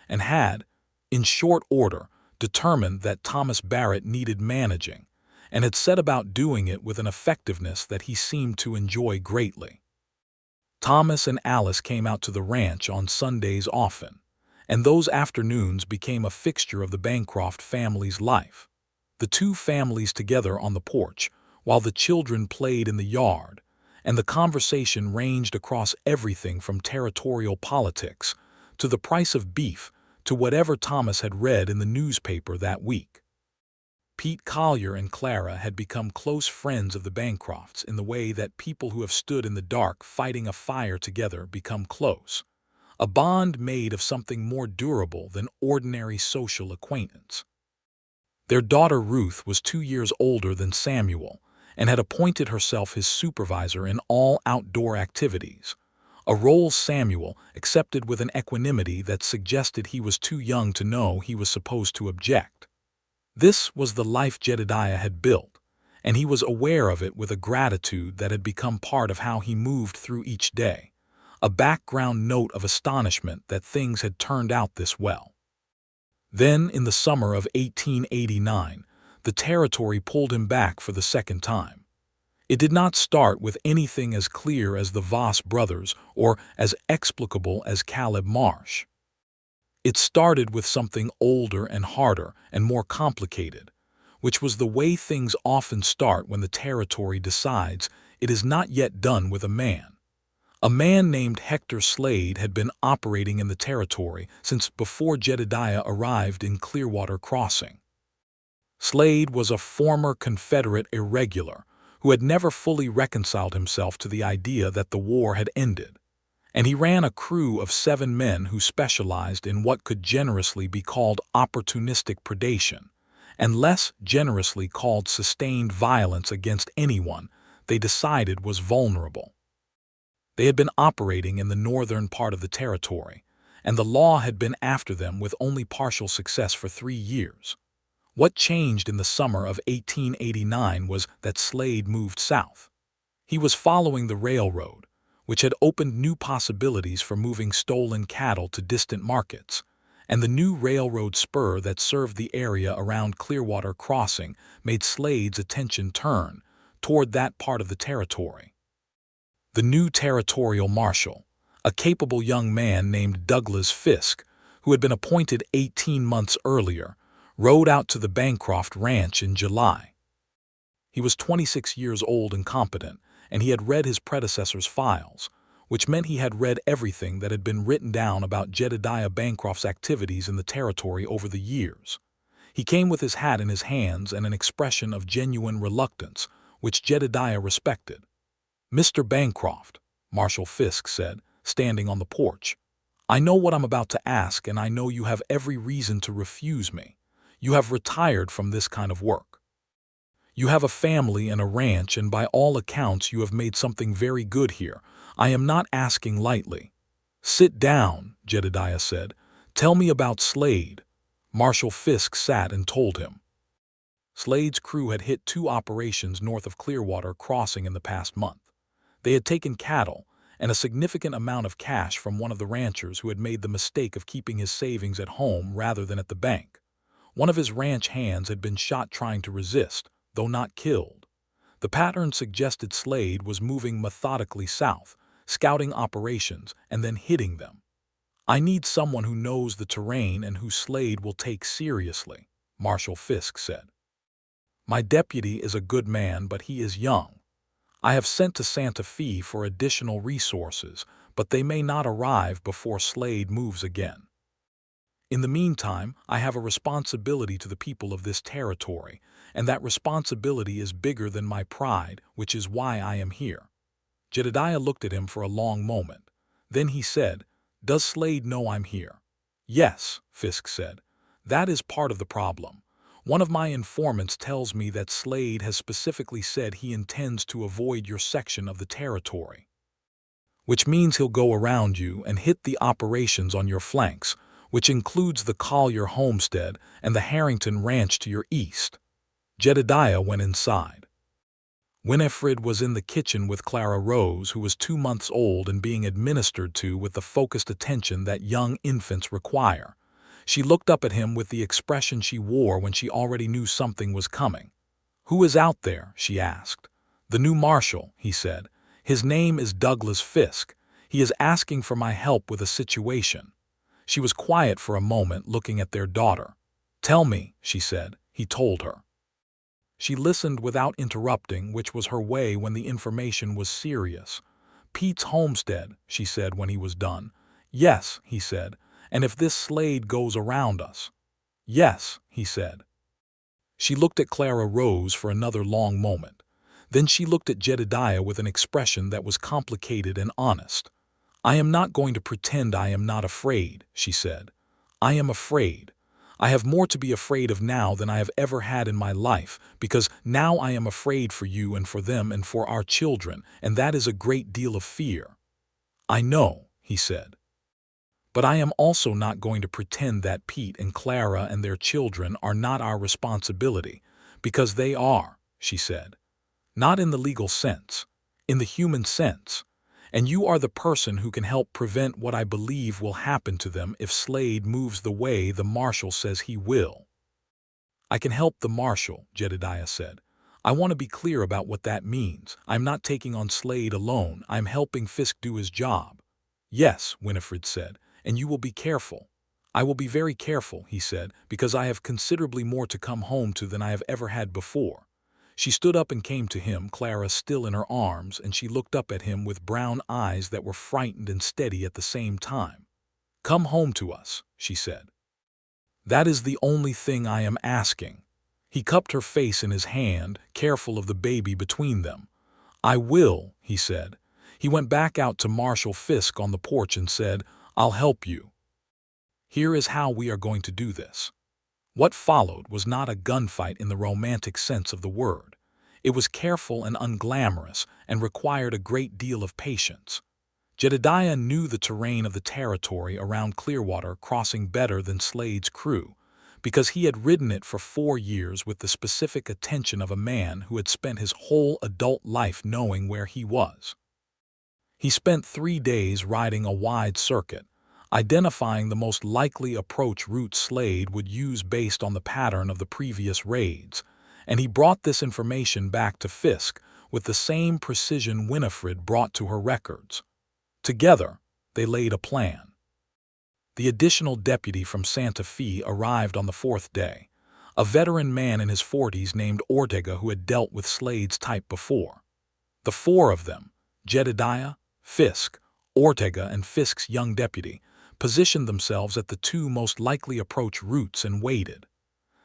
and had, in short order, determined that Thomas Barrett needed managing, and had set about doing it with an effectiveness that he seemed to enjoy greatly. Thomas and Alice came out to the ranch on Sundays often, and those afternoons became a fixture of the Bancroft family's life. The two families together on the porch, while the children played in the yard, and the conversation ranged across everything from territorial politics to the price of beef to whatever Thomas had read in the newspaper that week. Pete Collier and Clara had become close friends of the Bancrofts in the way that people who have stood in the dark fighting a fire together become close, a bond made of something more durable than ordinary social acquaintance. Their daughter Ruth was 2 years older than Samuel and had appointed herself his supervisor in all outdoor activities, a role Samuel accepted with an equanimity that suggested he was too young to know he was supposed to object. This was the life Jedediah had built, and he was aware of it with a gratitude that had become part of how he moved through each day, a background note of astonishment that things had turned out this well. Then, in the summer of 1889, the territory pulled him back for the second time. It did not start with anything as clear as the Voss brothers or as explicable as Caleb Marsh. It started with something older and harder and more complicated, which was the way things often start when the territory decides it is not yet done with a man. A man named Hector Slade had been operating in the territory since before Jedediah arrived in Clearwater Crossing. Slade was a former Confederate irregular who had never fully reconciled himself to the idea that the war had ended, and he ran a crew of 7 men who specialized in what could generously be called opportunistic predation, and less generously called sustained violence against anyone they decided was vulnerable. They had been operating in the northern part of the territory, and the law had been after them with only partial success for 3 years. What changed in the summer of 1889 was that Slade moved south. He was following the railroad, which had opened new possibilities for moving stolen cattle to distant markets, and the new railroad spur that served the area around Clearwater Crossing made Slade's attention turn toward that part of the territory. The new territorial marshal, a capable young man named Douglas Fisk, who had been appointed 18 months earlier, rode out to the Bancroft ranch in July. He was 26 years old and competent, and he had read his predecessor's files, which meant he had read everything that had been written down about Jedediah Bancroft's activities in the territory over the years. He came with his hat in his hands and an expression of genuine reluctance, which Jedediah respected. "Mr. Bancroft," Marshal Fisk said, standing on the porch, "I know what I'm about to ask, and I know you have every reason to refuse me. You have retired from this kind of work. You have a family and a ranch, and by all accounts you have made something very good here. I am not asking lightly." "Sit down," Jedediah said. "Tell me about Slade." Marshal Fisk sat and told him. Slade's crew had hit 2 operations north of Clearwater Crossing in the past month. They had taken cattle and a significant amount of cash from one of the ranchers who had made the mistake of keeping his savings at home rather than at the bank. One of his ranch hands had been shot trying to resist, though not killed. The pattern suggested Slade was moving methodically south, scouting operations, and then hitting them. "I need someone who knows the terrain and who Slade will take seriously," Marshal Fisk said. "My deputy is a good man, but he is young. I have sent to Santa Fe for additional resources, but they may not arrive before Slade moves again. In the meantime, I have a responsibility to the people of this territory, and that responsibility is bigger than my pride, which is why I am here." Jedediah looked at him for a long moment. Then he said, "Does Slade know I'm here?" "Yes," Fisk said. "That is part of the problem. One of my informants tells me that Slade has specifically said he intends to avoid your section of the territory, which means he'll go around you and hit the operations on your flanks, which includes the Collier homestead and the Harrington ranch to your east." Jedediah went inside. Winifred was in the kitchen with Clara Rose, who was 2 months old and being administered to with the focused attention that young infants require. She looked up at him with the expression she wore when she already knew something was coming. "Who is out there?" she asked. "The new marshal," he said. "His name is Douglas Fisk. He is asking for my help with a situation." She was quiet for a moment, looking at their daughter. "Tell me," she said. He told her. She listened without interrupting, which was her way when the information was serious. "Pete's homestead," she said when he was done. "Yes," he said. "And if this Slade goes around us?" "Yes," he said. She looked at Clara Rose for another long moment. Then she looked at Jedediah with an expression that was complicated and honest. "I am not going to pretend I am not afraid," she said. "I am afraid. I have more to be afraid of now than I have ever had in my life, because now I am afraid for you and for them and for our children, and that is a great deal of fear." "I know," he said. "But I am also not going to pretend that Pete and Clara and their children are not our responsibility, because they are," she said. "Not in the legal sense, in the human sense. And you are the person who can help prevent what I believe will happen to them if Slade moves the way the marshal says he will." "I can help the marshal," Jedediah said. "I want to be clear about what that means. I'm not taking on Slade alone. I'm helping Fisk do his job." "Yes," Winifred said, "and you will be careful." "I will be very careful," he said, "because I have considerably more to come home to than I have ever had before." She stood up and came to him, Clara still in her arms, and she looked up at him with brown eyes that were frightened and steady at the same time. "Come home to us," she said. "That is the only thing I am asking." He cupped her face in his hand, careful of the baby between them. "I will," he said. He went back out to Marshal Fisk on the porch and said, "I'll help you. Here is how we are going to do this." What followed was not a gunfight in the romantic sense of the word. It was careful and unglamorous and required a great deal of patience. Jedediah knew the terrain of the territory around Clearwater Crossing better than Slade's crew, because he had ridden it for 4 years with the specific attention of a man who had spent his whole adult life knowing where he was. He spent 3 days riding a wide circuit, identifying the most likely approach route Slade would use based on the pattern of the previous raids, and he brought this information back to Fisk with the same precision Winifred brought to her records. Together, they laid a plan. The additional deputy from Santa Fe arrived on the 4th day, a veteran man in his 40s named Ortega who had dealt with Slade's type before. The 4 of them, Jedediah, Fisk, Ortega, and Fisk's young deputy, positioned themselves at the 2 most likely approach routes and waited.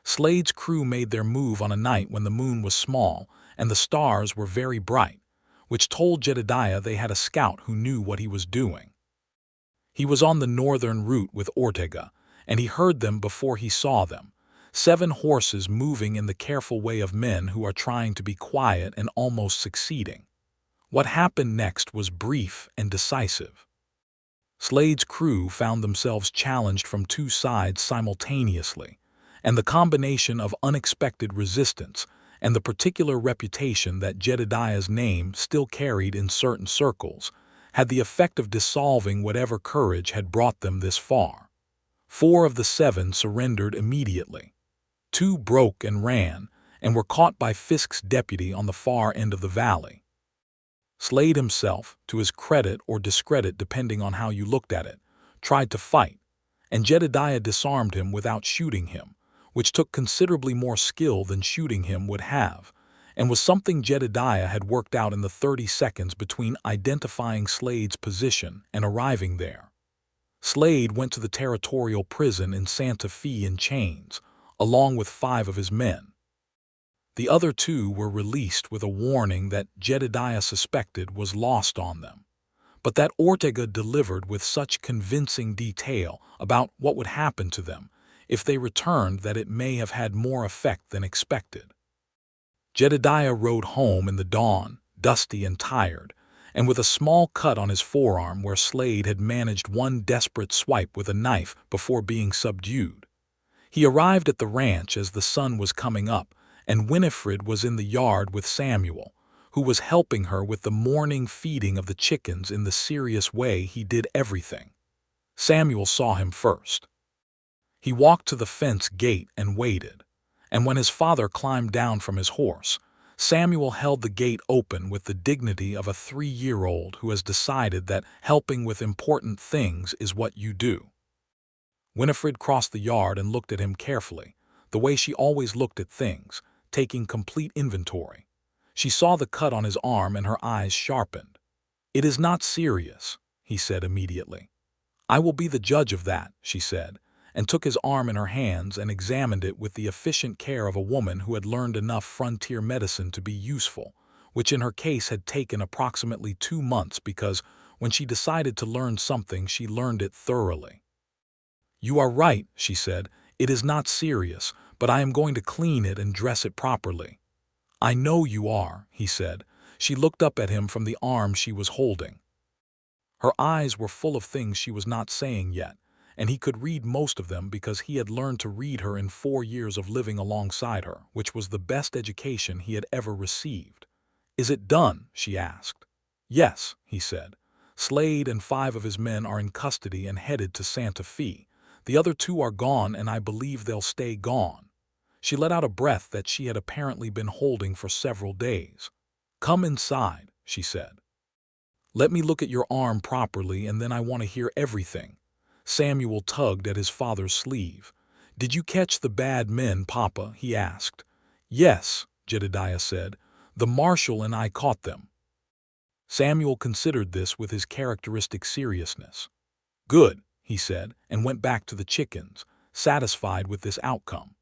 Slade's crew made their move on a night when the moon was small and the stars were very bright, which told Jedediah they had a scout who knew what he was doing. He was on the northern route with Ortega, and he heard them before he saw them, 7 horses moving in the careful way of men who are trying to be quiet and almost succeeding. What happened next was brief and decisive. Slade's crew found themselves challenged from 2 sides simultaneously, and the combination of unexpected resistance and the particular reputation that Jedediah's name still carried in certain circles had the effect of dissolving whatever courage had brought them this far. 4 of the 7 surrendered immediately. 2 broke and ran, and were caught by Fisk's deputy on the far end of the valley. Slade himself, to his credit or discredit depending on how you looked at it, tried to fight, and Jedediah disarmed him without shooting him, which took considerably more skill than shooting him would have, and was something Jedediah had worked out in the 30 seconds between identifying Slade's position and arriving there. Slade went to the territorial prison in Santa Fe in chains, along with 5 of his men. The other 2 were released with a warning that Jedediah suspected was lost on them, but that Ortega delivered with such convincing detail about what would happen to them if they returned that it may have had more effect than expected. Jedediah rode home in the dawn, dusty and tired, and with a small cut on his forearm where Slade had managed one desperate swipe with a knife before being subdued. He arrived at the ranch as the sun was coming up, and Winifred was in the yard with Samuel, who was helping her with the morning feeding of the chickens in the serious way he did everything. Samuel saw him first. He walked to the fence gate and waited, and when his father climbed down from his horse, Samuel held the gate open with the dignity of a 3-year-old who has decided that helping with important things is what you do. Winifred crossed the yard and looked at him carefully, the way she always looked at things, taking complete inventory. She saw the cut on his arm and her eyes sharpened. "It is not serious," he said immediately. "I will be the judge of that," she said, and took his arm in her hands and examined it with the efficient care of a woman who had learned enough frontier medicine to be useful, which in her case had taken approximately 2 months because when she decided to learn something, she learned it thoroughly. "You are right," she said. "It is not serious, but I am going to clean it and dress it properly." "I know you are," he said. She looked up at him from the arm she was holding. Her eyes were full of things she was not saying yet, and he could read most of them because he had learned to read her in 4 years of living alongside her, which was the best education he had ever received. "Is it done?" she asked. "Yes," he said. "Slade and 5 of his men are in custody and headed to Santa Fe. The other 2 are gone, and I believe they'll stay gone." She let out a breath that she had apparently been holding for several days. "Come inside," she said. "Let me look at your arm properly, and then I want to hear everything." Samuel tugged at his father's sleeve. "Did you catch the bad men, Papa?" he asked. "Yes," Jedediah said. "The marshal and I caught them." Samuel considered this with his characteristic seriousness. "Good," he said, and went back to the chickens, satisfied with this outcome.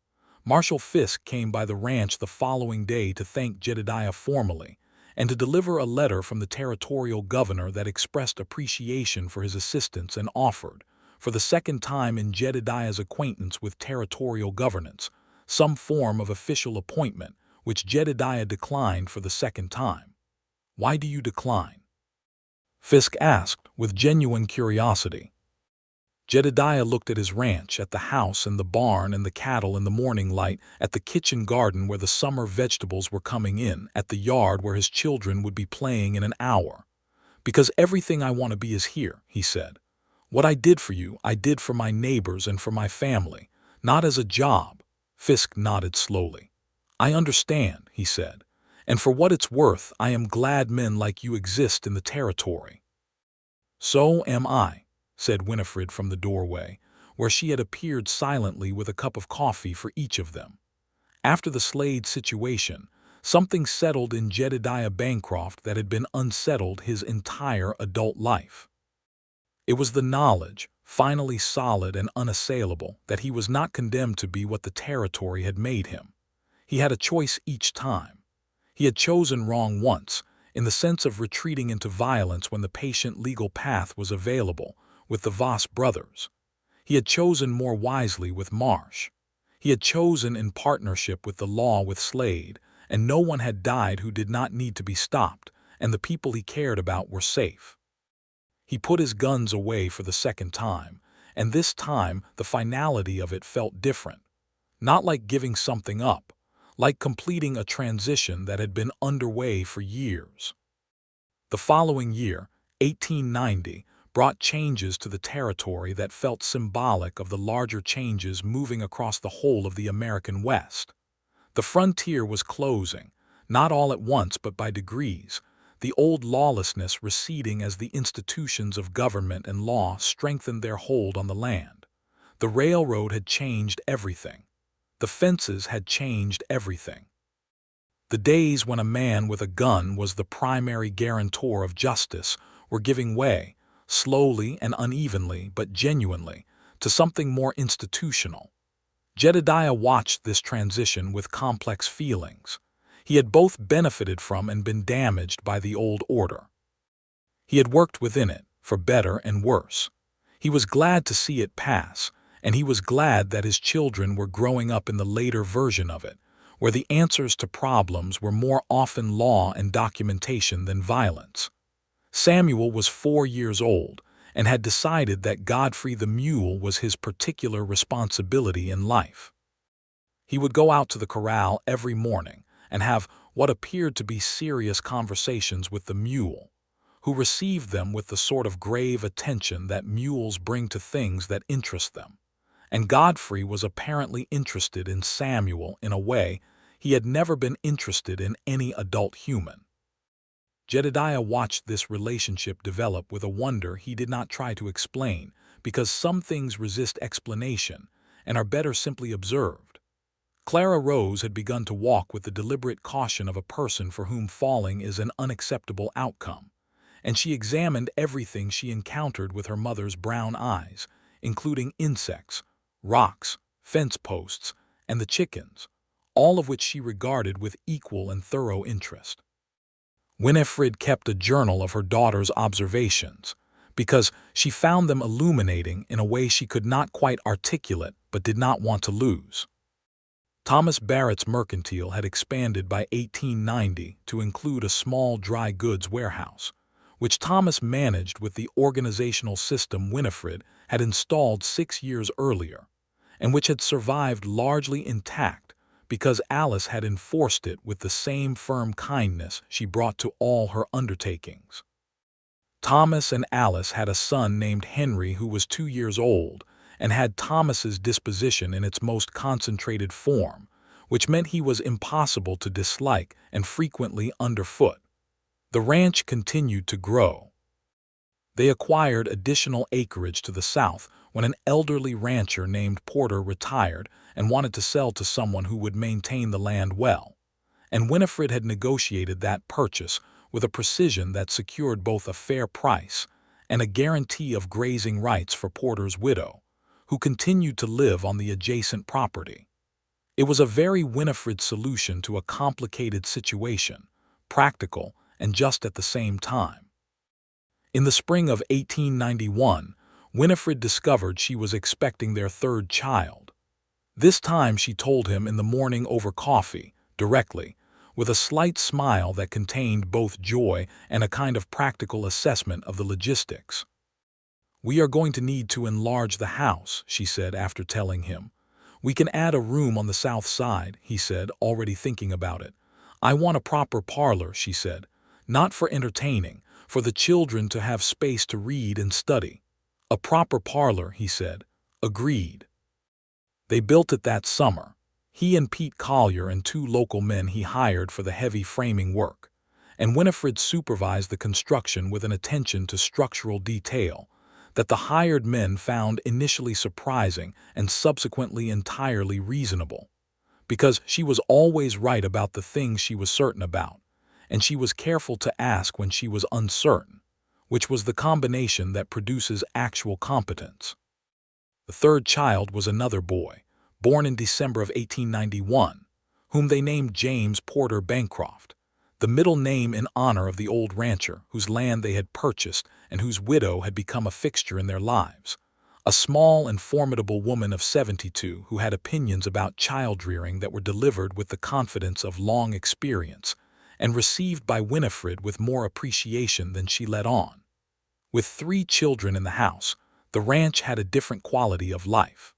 Marshal Fisk came by the ranch the following day to thank Jedediah formally, and to deliver a letter from the territorial governor that expressed appreciation for his assistance and offered, for the second time in Jedediah's acquaintance with territorial governance, some form of official appointment, which Jedediah declined for the second time. "Why do you decline?" Fisk asked, with genuine curiosity. Jedediah looked at his ranch, at the house and the barn and the cattle in the morning light, at the kitchen garden where the summer vegetables were coming in, at the yard where his children would be playing in an hour. "Because everything I want to be is here," he said. "What I did for you, I did for my neighbors and for my family, not as a job." Fisk nodded slowly. "I understand," he said, "and for what it's worth, I am glad men like you exist in the territory." "So am I," said Winifred from the doorway, where she had appeared silently with a cup of coffee for each of them. After the Slade situation, something settled in Jedediah Bancroft that had been unsettled his entire adult life. It was the knowledge, finally solid and unassailable, that he was not condemned to be what the territory had made him. He had a choice each time. He had chosen wrong once, in the sense of retreating into violence when the patient legal path was available, with the Voss brothers. He had chosen more wisely with Marsh. He had chosen in partnership with the law with Slade, and no one had died who did not need to be stopped, and the people he cared about were safe. He put his guns away for the second time, and this time the finality of it felt different. Not like giving something up, like completing a transition that had been underway for years. The following year, 1890, brought changes to the territory that felt symbolic of the larger changes moving across the whole of the American West. The frontier was closing, not all at once but by degrees, the old lawlessness receding as the institutions of government and law strengthened their hold on the land. The railroad had changed everything. The fences had changed everything. The days when a man with a gun was the primary guarantor of justice were giving way, slowly and unevenly but genuinely, to something more institutional. Jedediah watched this transition with complex feelings. He had both benefited from and been damaged by the old order. He had worked within it, for better and worse. He was glad to see it pass, and he was glad that his children were growing up in the later version of it, where the answers to problems were more often law and documentation than violence. Samuel was 4 years old and had decided that Godfrey the mule was his particular responsibility in life. He would go out to the corral every morning and have what appeared to be serious conversations with the mule, who received them with the sort of grave attention that mules bring to things that interest them. And Godfrey was apparently interested in Samuel in a way he had never been interested in any adult human. Jedediah watched this relationship develop with a wonder he did not try to explain, because some things resist explanation and are better simply observed. Clara Rose had begun to walk with the deliberate caution of a person for whom falling is an unacceptable outcome, and she examined everything she encountered with her mother's brown eyes, including insects, rocks, fence posts, and the chickens, all of which she regarded with equal and thorough interest. Winifred kept a journal of her daughter's observations, because she found them illuminating in a way she could not quite articulate but did not want to lose. Thomas Barrett's mercantile had expanded by 1890 to include a small dry goods warehouse, which Thomas managed with the organizational system Winifred had installed 6 years earlier, and which had survived largely intact because Alice had enforced it with the same firm kindness she brought to all her undertakings. Thomas and Alice had a son named Henry who was 2 years old and had Thomas's disposition in its most concentrated form, which meant he was impossible to dislike and frequently underfoot. The ranch continued to grow. They acquired additional acreage to the south when an elderly rancher named Porter retired and wanted to sell to someone who would maintain the land well, and Winifred had negotiated that purchase with a precision that secured both a fair price and a guarantee of grazing rights for Porter's widow, who continued to live on the adjacent property. It was a very Winifred solution to a complicated situation, practical and just at the same time. In the spring of 1891, Winifred discovered she was expecting their third child. This time she told him in the morning over coffee, directly, with a slight smile that contained both joy and a kind of practical assessment of the logistics. "We are going to need to enlarge the house," she said after telling him. "We can add a room on the south side," he said, already thinking about it. "I want a proper parlor," she said, "not for entertaining, for the children to have space to read and study." "A proper parlor," he said. "Agreed." They built it that summer, he and Pete Collier and 2 local men he hired for the heavy framing work, and Winifred supervised the construction with an attention to structural detail that the hired men found initially surprising and subsequently entirely reasonable, because she was always right about the things she was certain about, and she was careful to ask when she was uncertain, which was the combination that produces actual competence. The third child was another boy, born in December of 1891, whom they named James Porter Bancroft, the middle name in honor of the old rancher whose land they had purchased and whose widow had become a fixture in their lives, a small and formidable woman of 72 who had opinions about child-rearing that were delivered with the confidence of long experience and received by Winifred with more appreciation than she let on. With 3 children in the house, the ranch had a different quality of life.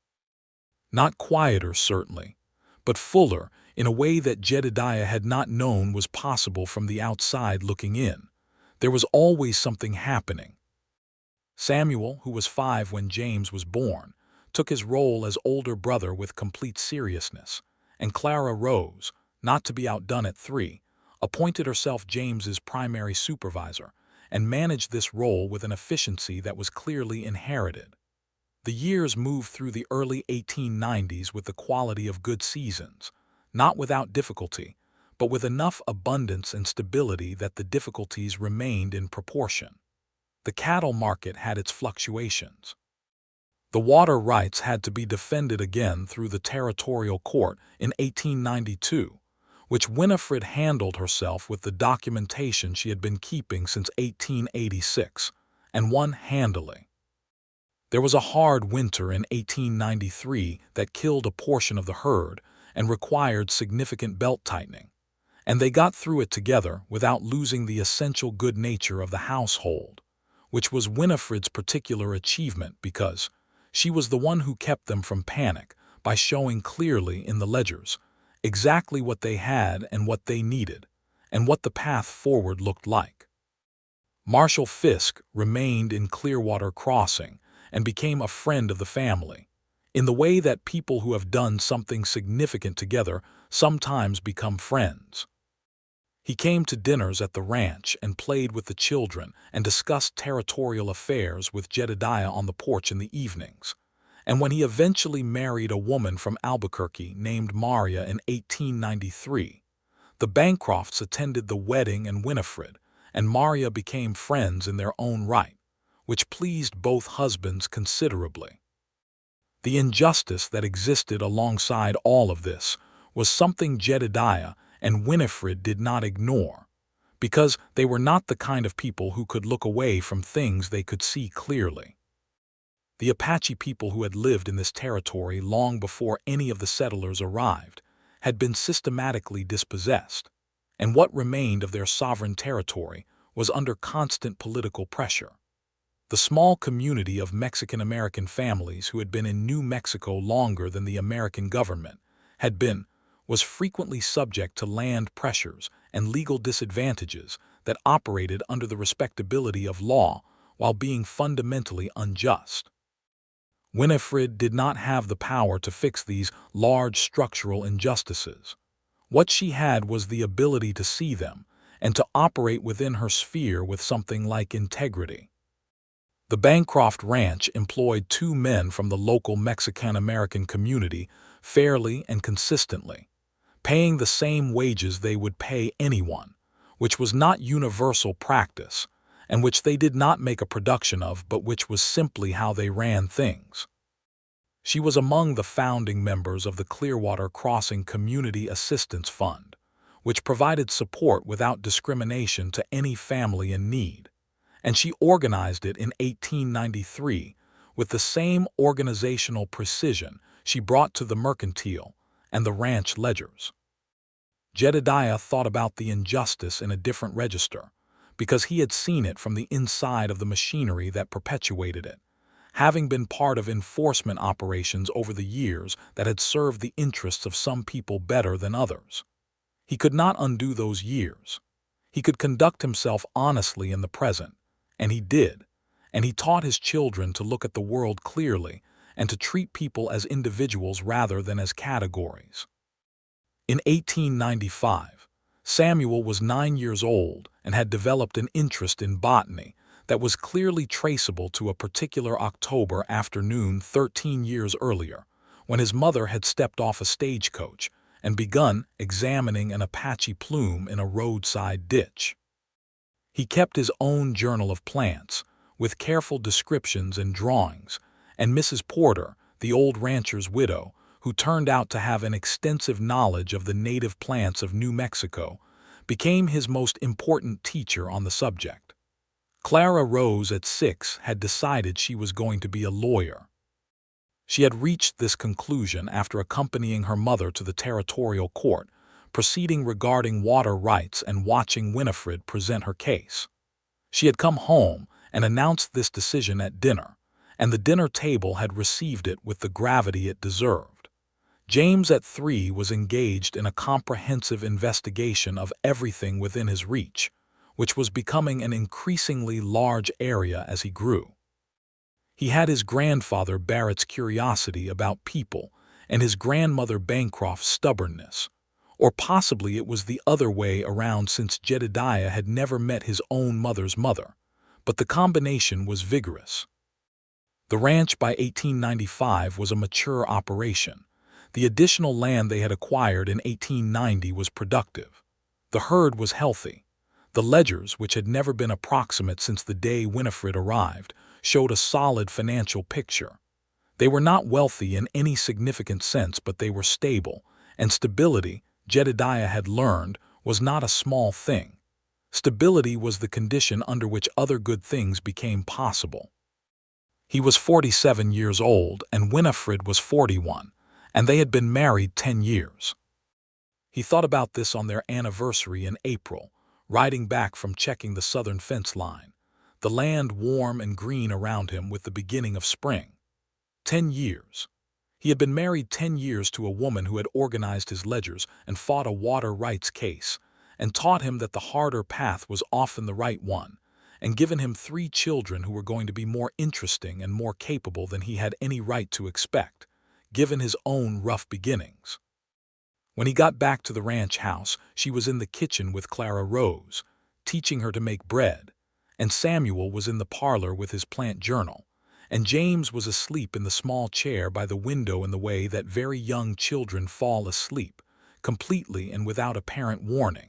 Not quieter, certainly, but fuller in a way that Jedediah had not known was possible from the outside looking in. There was always something happening. Samuel, who was 5 when James was born, took his role as older brother with complete seriousness, and Clara Rose, not to be outdone at 3, appointed herself James's primary supervisor and managed this role with an efficiency that was clearly inherited. The years moved through the early 1890s with the quality of good seasons, not without difficulty, but with enough abundance and stability that the difficulties remained in proportion. The cattle market had its fluctuations. The water rights had to be defended again through the territorial court in 1892, which Winifred handled herself with the documentation she had been keeping since 1886, and won handily. There was a hard winter in 1893 that killed a portion of the herd and required significant belt-tightening, and they got through it together without losing the essential good nature of the household, which was Winifred's particular achievement because she was the one who kept them from panic by showing clearly in the ledgers exactly what they had and what they needed, and what the path forward looked like. Marshal Fisk remained in Clearwater Crossing and became a friend of the family, in the way that people who have done something significant together sometimes become friends. He came to dinners at the ranch and played with the children and discussed territorial affairs with Jedediah on the porch in the evenings. And when he eventually married a woman from Albuquerque named Maria in 1893, the Bancrofts attended the wedding and Winifred and Maria became friends in their own right, which pleased both husbands considerably. The injustice that existed alongside all of this was something Jedediah and Winifred did not ignore, because they were not the kind of people who could look away from things they could see clearly. The Apache people who had lived in this territory long before any of the settlers arrived had been systematically dispossessed, and what remained of their sovereign territory was under constant political pressure. The small community of Mexican-American families who had been in New Mexico longer than the American government was frequently subject to land pressures and legal disadvantages that operated under the respectability of law while being fundamentally unjust. Winifred did not have the power to fix these large structural injustices. What she had was the ability to see them and to operate within her sphere with something like integrity. The Bancroft Ranch employed 2 men from the local Mexican-American community fairly and consistently, paying the same wages they would pay anyone, which was not universal practice, and which they did not make a production of, but which was simply how they ran things. She was among the founding members of the Clearwater Crossing Community Assistance Fund, which provided support without discrimination to any family in need, and she organized it in 1893 with the same organizational precision she brought to the mercantile and the ranch ledgers. Jedediah thought about the injustice in a different register, because he had seen it from the inside of the machinery that perpetuated it, having been part of enforcement operations over the years that had served the interests of some people better than others. He could not undo those years. He could conduct himself honestly in the present, and he did, and he taught his children to look at the world clearly and to treat people as individuals rather than as categories. In 1895, Samuel was 9 years old and had developed an interest in botany that was clearly traceable to a particular October afternoon 13 years earlier, when his mother had stepped off a stagecoach and begun examining an Apache plume in a roadside ditch. He kept his own journal of plants, with careful descriptions and drawings, and Mrs. Porter, the old rancher's widow, who turned out to have an extensive knowledge of the native plants of New Mexico, became his most important teacher on the subject. Clara Rose at 6 had decided she was going to be a lawyer. She had reached this conclusion after accompanying her mother to the territorial court, proceeding regarding water rights and watching Winifred present her case. She had come home and announced this decision at dinner, and the dinner table had received it with the gravity it deserved. James at 3 was engaged in a comprehensive investigation of everything within his reach, which was becoming an increasingly large area as he grew. He had his grandfather Barrett's curiosity about people and his grandmother Bancroft's stubbornness, or possibly it was the other way around, since Jedediah had never met his own mother's mother, but the combination was vigorous. The ranch by 1895 was a mature operation. The additional land they had acquired in 1890 was productive. The herd was healthy. The ledgers, which had never been approximate since the day Winifred arrived, showed a solid financial picture. They were not wealthy in any significant sense, but they were stable, and stability, Jedediah had learned, was not a small thing. Stability was the condition under which other good things became possible. He was 47 years old and Winifred was 41, and they had been married 10 years. He thought about this on their anniversary in April, riding back from checking the southern fence line, the land warm and green around him with the beginning of spring. 10 years. He had been married 10 years to a woman who had organized his ledgers and fought a water rights case, and taught him that the harder path was often the right one, and given him 3 children who were going to be more interesting and more capable than he had any right to expect, given his own rough beginnings. When he got back to the ranch house, she was in the kitchen with Clara Rose, teaching her to make bread, and Samuel was in the parlor with his plant journal, and James was asleep in the small chair by the window in the way that very young children fall asleep, completely and without apparent warning.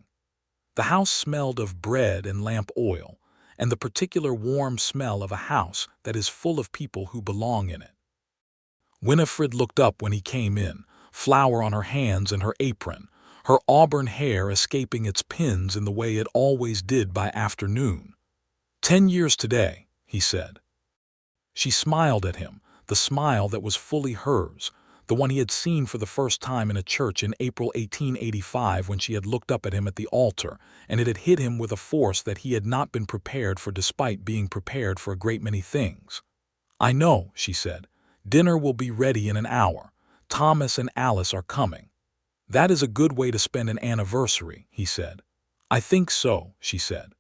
The house smelled of bread and lamp oil, and the particular warm smell of a house that is full of people who belong in it. Winifred looked up when he came in, flour on her hands and her apron, her auburn hair escaping its pins in the way it always did by afternoon. 10 years today, he said. She smiled at him, the smile that was fully hers, the one he had seen for the first time in a church in April 1885 when she had looked up at him at the altar, and it had hit him with a force that he had not been prepared for despite being prepared for a great many things. "I know," she said. "Dinner will be ready in an hour. Thomas and Alice are coming." "That is a good way to spend an anniversary," he said. "I think so," she said.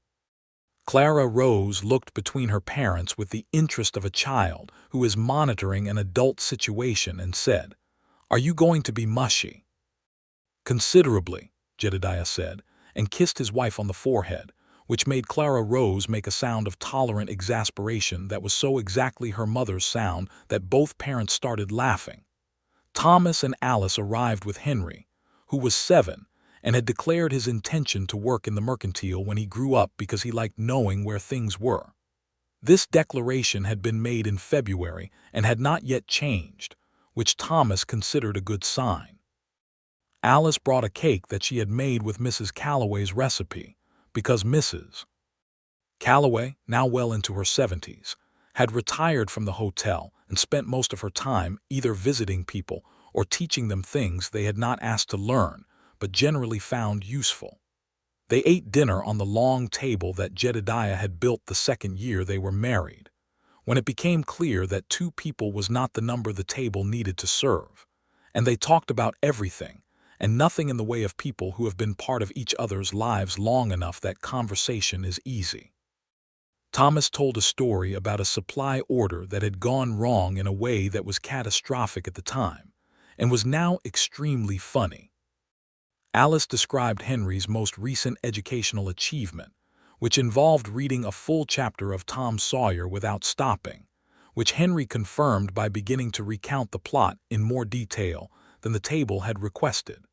Clara Rose looked between her parents with the interest of a child who is monitoring an adult situation and said, "Are you going to be mushy?" "Considerably," Jedediah said, and kissed his wife on the forehead, which made Clara Rose make a sound of tolerant exasperation that was so exactly her mother's sound that both parents started laughing. Thomas and Alice arrived with Henry, who was 7, and had declared his intention to work in the mercantile when he grew up because he liked knowing where things were. This declaration had been made in February and had not yet changed, which Thomas considered a good sign. Alice brought a cake that she had made with Mrs. Calloway's recipe, because Mrs. Calloway, now well into her 70s, had retired from the hotel and spent most of her time either visiting people or teaching them things they had not asked to learn, but generally found useful. They ate dinner on the long table that Jedediah had built the 2nd year they were married, when it became clear that 2 people was not the number the table needed to serve, and they talked about everything and nothing in the way of people who have been part of each other's lives long enough that conversation is easy. Thomas told a story about a supply order that had gone wrong in a way that was catastrophic at the time, and was now extremely funny. Alice described Henry's most recent educational achievement, which involved reading a full chapter of Tom Sawyer without stopping, which Henry confirmed by beginning to recount the plot in more detail than the table had requested.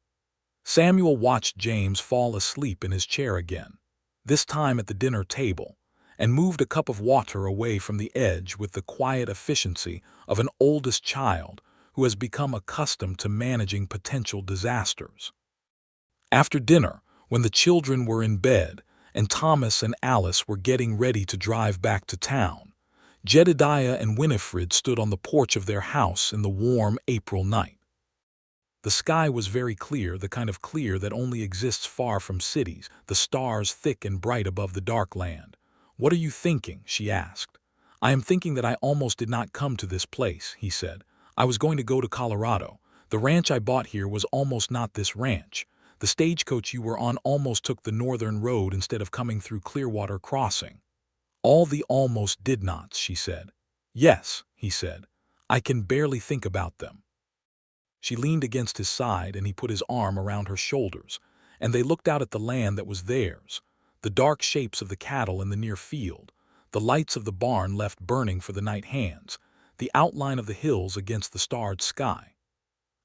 Samuel watched James fall asleep in his chair again, this time at the dinner table, and moved a cup of water away from the edge with the quiet efficiency of an oldest child who has become accustomed to managing potential disasters. After dinner, when the children were in bed and Thomas and Alice were getting ready to drive back to town, Jedediah and Winifred stood on the porch of their house in the warm April night. The sky was very clear, the kind of clear that only exists far from cities, the stars thick and bright above the dark land. "What are you thinking?" she asked. "I am thinking that I almost did not come to this place," he said. "I was going to go to Colorado. The ranch I bought here was almost not this ranch. The stagecoach you were on almost took the northern road instead of coming through Clearwater Crossing." "All the almost did nots," she said. "Yes," he said. "I can barely think about them." She leaned against his side and he put his arm around her shoulders, and they looked out at the land that was theirs, the dark shapes of the cattle in the near field, the lights of the barn left burning for the night hands, the outline of the hills against the starred sky.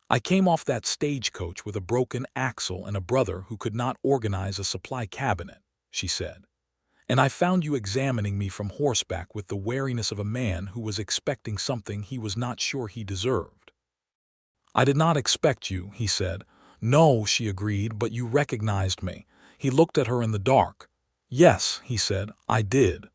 "I came off that stagecoach with a broken axle and a brother who could not organize a supply cabinet," she said. "And I found you examining me from horseback with the wariness of a man who was expecting something he was not sure he deserved." "I did not expect you," he said. "No," she agreed, "but you recognized me." He looked at her in the dark. "Yes," he said, "I did."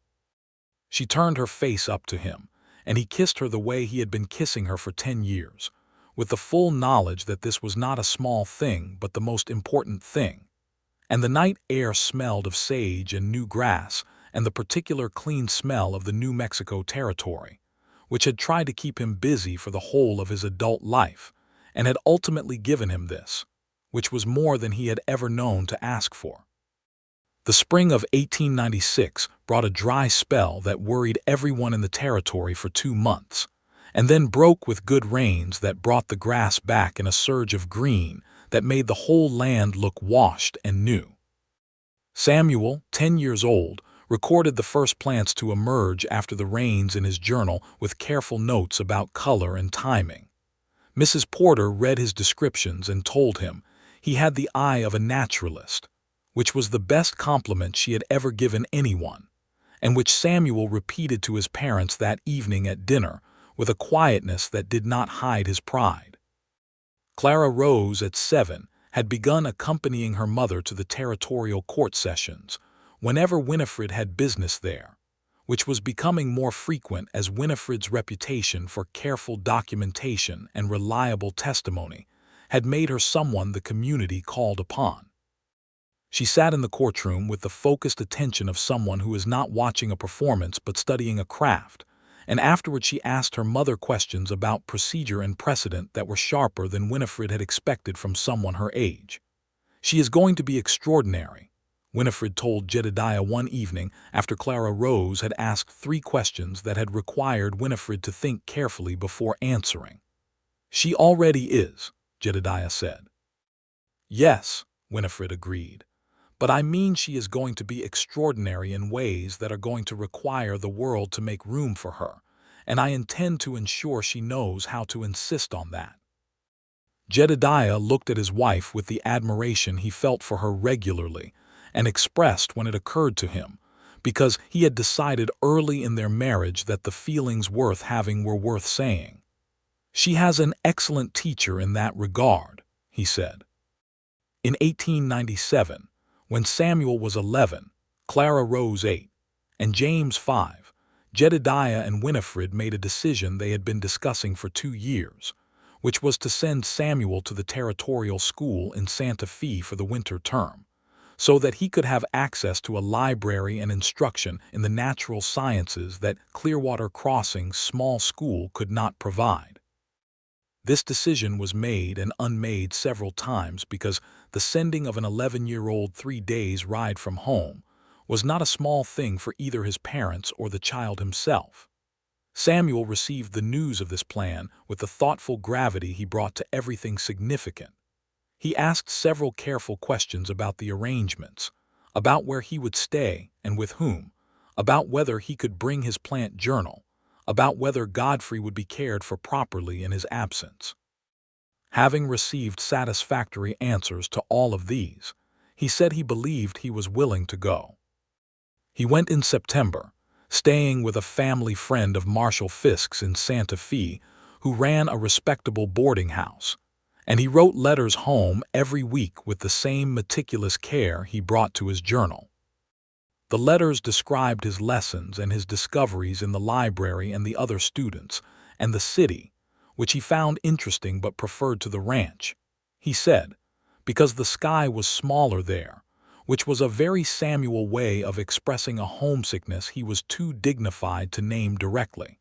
She turned her face up to him, and he kissed her the way he had been kissing her for 10 years, with the full knowledge that this was not a small thing but the most important thing. And the night air smelled of sage and new grass and the particular clean smell of the New Mexico territory, which had tried to keep him busy for the whole of his adult life, and had ultimately given him this, which was more than he had ever known to ask for. The spring of 1896 brought a dry spell that worried everyone in the territory for 2 months, and then broke with good rains that brought the grass back in a surge of green that made the whole land look washed and new. Samuel, 10 years old, recorded the first plants to emerge after the rains in his journal with careful notes about color and timing. Mrs. Porter read his descriptions and told him he had the eye of a naturalist, which was the best compliment she had ever given anyone, and which Samuel repeated to his parents that evening at dinner with a quietness that did not hide his pride. Clara Rose, at 7, had begun accompanying her mother to the territorial court sessions whenever Winifred had business there, which was becoming more frequent as Winifred's reputation for careful documentation and reliable testimony had made her someone the community called upon. She sat in the courtroom with the focused attention of someone who is not watching a performance but studying a craft, and afterward she asked her mother questions about procedure and precedent that were sharper than Winifred had expected from someone her age. "She is going to be extraordinary," Winifred told Jedediah one evening after Clara Rose had asked 3 questions that had required Winifred to think carefully before answering. "She already is," Jedediah said. "Yes," Winifred agreed. "But I mean she is going to be extraordinary in ways that are going to require the world to make room for her, and I intend to ensure she knows how to insist on that." Jedediah looked at his wife with the admiration he felt for her regularly and expressed when it occurred to him, because he had decided early in their marriage that the feelings worth having were worth saying. "She has an excellent teacher in that regard," he said. In 1897, when Samuel was 11, Clara Rose 8, and James 5, Jedediah and Winifred made a decision they had been discussing for 2 years, which was to send Samuel to the territorial school in Santa Fe for the winter term, so that he could have access to a library and instruction in the natural sciences that Clearwater Crossing's small school could not provide. This decision was made and unmade several times because the sending of an 11-year-old 3 days' ride from home was not a small thing for either his parents or the child himself. Samuel received the news of this plan with the thoughtful gravity he brought to everything significant. He asked several careful questions about the arrangements, about where he would stay and with whom, about whether he could bring his plant journal, about whether Godfrey would be cared for properly in his absence. Having received satisfactory answers to all of these, he said he believed he was willing to go. He went in September, staying with a family friend of Marshall Fisk's in Santa Fe, who ran a respectable boarding house, and he wrote letters home every week with the same meticulous care he brought to his journal. The letters described his lessons and his discoveries in the library and the other students, and the city, which he found interesting but preferred to the ranch, he said, because the sky was smaller there, which was a very Samuel way of expressing a homesickness he was too dignified to name directly.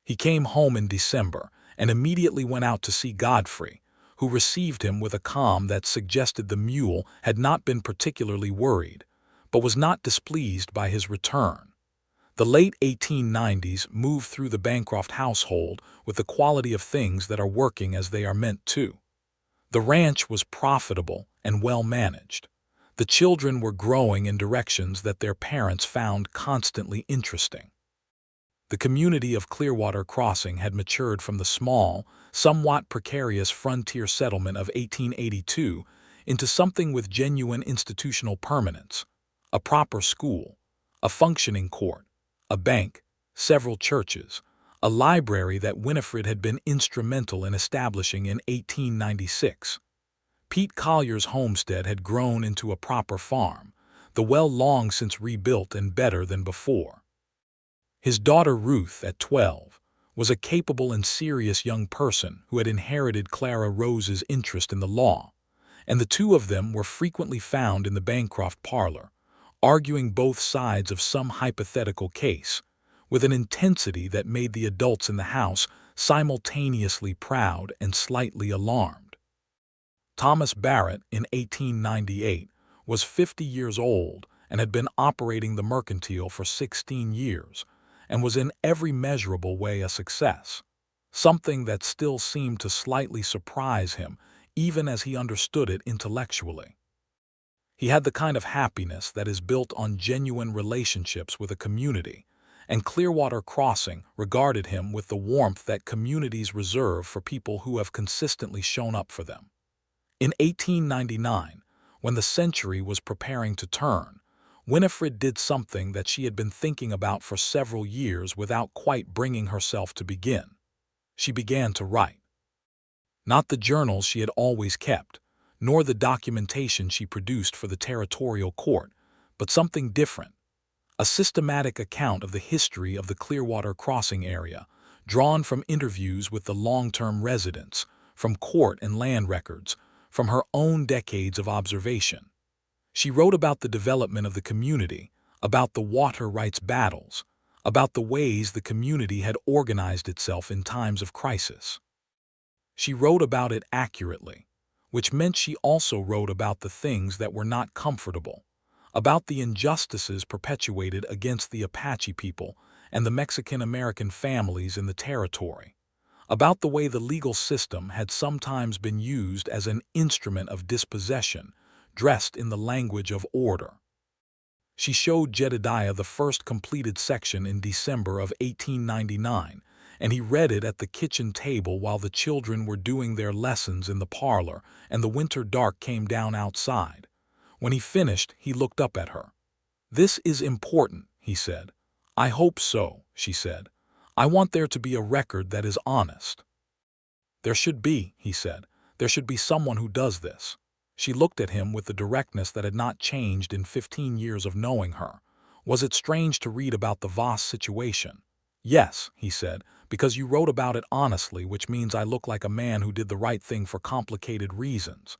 He came home in December and immediately went out to see Godfrey, who received him with a calm that suggested the mule had not been particularly worried, but was not displeased by his return. The late 1890s moved through the Bancroft household with the quality of things that are working as they are meant to. The ranch was profitable and well managed. The children were growing in directions that their parents found constantly interesting. The community of Clearwater Crossing had matured from the small, somewhat precarious frontier settlement of 1882 into something with genuine institutional permanence: a proper school, a functioning court, a bank, several churches, a library that Winifred had been instrumental in establishing in 1896. Pete Collier's homestead had grown into a proper farm, the well long since rebuilt and better than before. His daughter Ruth, at 12, was a capable and serious young person who had inherited Clara Rose's interest in the law, and the two of them were frequently found in the Bancroft parlor, arguing both sides of some hypothetical case, with an intensity that made the adults in the house simultaneously proud and slightly alarmed. Thomas Barrett, in 1898, was 50 years old and had been operating the mercantile for 16 years, and was in every measurable way a success, something that still seemed to slightly surprise him even as he understood it intellectually. He had the kind of happiness that is built on genuine relationships with a community, and Clearwater Crossing regarded him with the warmth that communities reserve for people who have consistently shown up for them. In 1899, when the century was preparing to turn, Winifred did something that she had been thinking about for several years without quite bringing herself to begin. She began to write. Not the journals she had always kept, nor the documentation she produced for the territorial court, but something different. A systematic account of the history of the Clearwater Crossing area, drawn from interviews with the long-term residents, from court and land records, from her own decades of observation. She wrote about the development of the community, about the water rights battles, about the ways the community had organized itself in times of crisis. She wrote about it accurately, which meant she also wrote about the things that were not comfortable, about the injustices perpetuated against the Apache people and the Mexican-American families in the territory, about the way the legal system had sometimes been used as an instrument of dispossession, dressed in the language of order. She showed Jedediah the first completed section in December of 1899, and he read it at the kitchen table while the children were doing their lessons in the parlor and the winter dark came down outside. When he finished, he looked up at her. "This is important," he said. "I hope so," she said. "I want there to be a record that is honest." "There should be," he said. "There should be someone who does this." She looked at him with the directness that had not changed in 15 years of knowing her. Was it strange to read about the Voss situation? "Yes," he said, "because you wrote about it honestly, which means I look like a man who did the right thing for complicated reasons."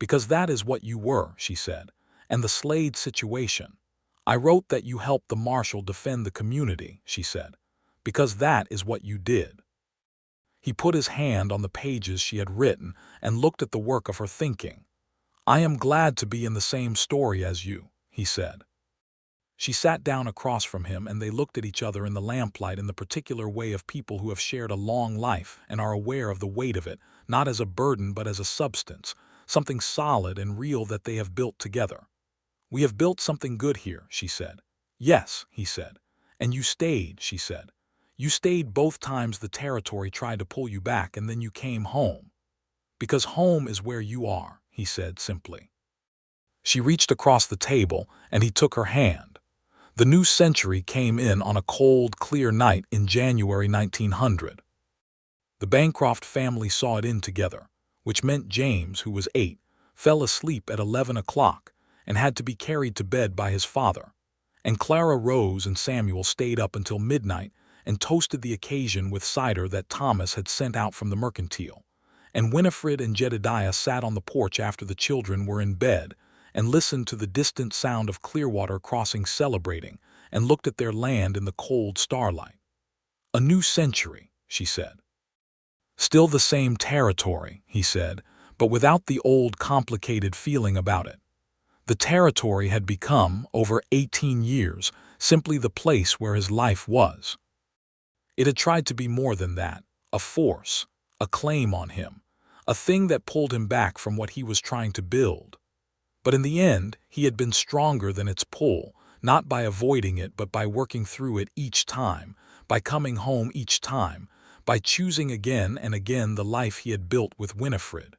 "Because that is what you were," she said. "And the Slade situation. I wrote that you helped the marshal defend the community," she said. "Because that is what you did." He put his hand on the pages she had written and looked at the work of her thinking. "I am glad to be in the same story as you," he said. She sat down across from him and they looked at each other in the lamplight in the particular way of people who have shared a long life and are aware of the weight of it, not as a burden but as a substance, something solid and real that they have built together. "We have built something good here," she said. "Yes," he said. "And you stayed," she said. "You stayed both times the territory tried to pull you back and then you came home." "Because home is where you are," he said simply. She reached across the table and he took her hand. The new century came in on a cold, clear night in January 1900. The Bancroft family saw it in together, which meant James, who was 8, fell asleep at 11 o'clock and had to be carried to bed by his father, and Clara, Rose, and Samuel stayed up until midnight and toasted the occasion with cider that Thomas had sent out from the mercantile, and Winifred and Jedediah sat on the porch after the children were in bed and listened to the distant sound of Clearwater Crossing celebrating and looked at their land in the cold starlight. "A new century," she said. "Still the same territory," he said, but without the old complicated feeling about it. The territory had become, over 18 years, simply the place where his life was. It had tried to be more than that, a force, a claim on him, a thing that pulled him back from what he was trying to build. But in the end, he had been stronger than its pull, not by avoiding it but by working through it each time, by coming home each time, by choosing again and again the life he had built with Winifred.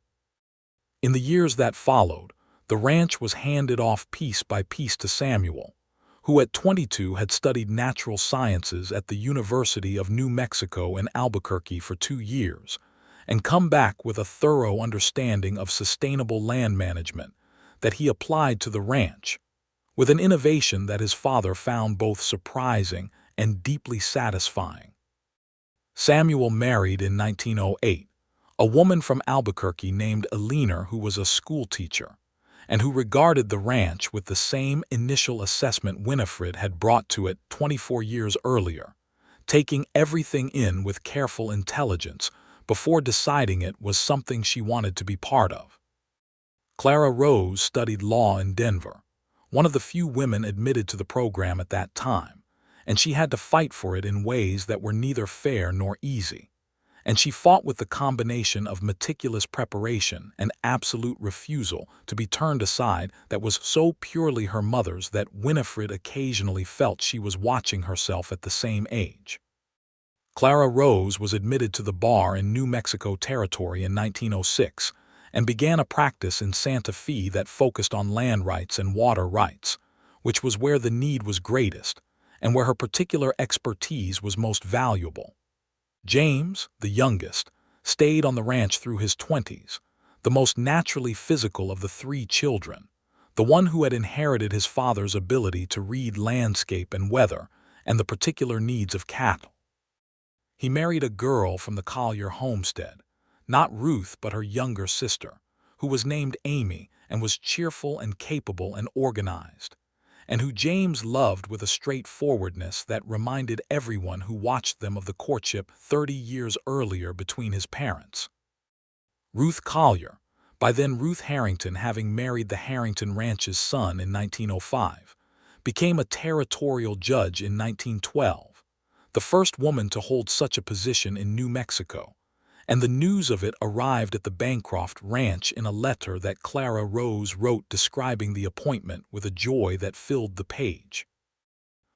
In the years that followed, the ranch was handed off piece by piece to Samuel, who at 22 had studied natural sciences at the University of New Mexico in Albuquerque for 2 years, and come back with a thorough understanding of sustainable land management that he applied to the ranch, with an innovation that his father found both surprising and deeply satisfying. Samuel married in 1908, a woman from Albuquerque named Eleanor who was a school teacher, and who regarded the ranch with the same initial assessment Winifred had brought to it 24 years earlier, taking everything in with careful intelligence before deciding it was something she wanted to be part of. Clara Rose studied law in Denver, one of the few women admitted to the program at that time, and she had to fight for it in ways that were neither fair nor easy. And she fought with the combination of meticulous preparation and absolute refusal to be turned aside that was so purely her mother's that Winifred occasionally felt she was watching herself at the same age. Clara Rose was admitted to the bar in New Mexico Territory in 1906 and began a practice in Santa Fe that focused on land rights and water rights, which was where the need was greatest and where her particular expertise was most valuable. James, the youngest, stayed on the ranch through his 20s, the most naturally physical of the three children, the one who had inherited his father's ability to read landscape and weather and the particular needs of cattle. He married a girl from the Collier homestead, not Ruth but her younger sister, who was named Amy and was cheerful and capable and organized, and who James loved with a straightforwardness that reminded everyone who watched them of the courtship 30 years earlier between his parents. Ruth Collier, by then Ruth Harrington having married the Harrington Ranch's son in 1905, became a territorial judge in 1912, the first woman to hold such a position in New Mexico, and the news of it arrived at the Bancroft Ranch in a letter that Clara Rose wrote describing the appointment with a joy that filled the page.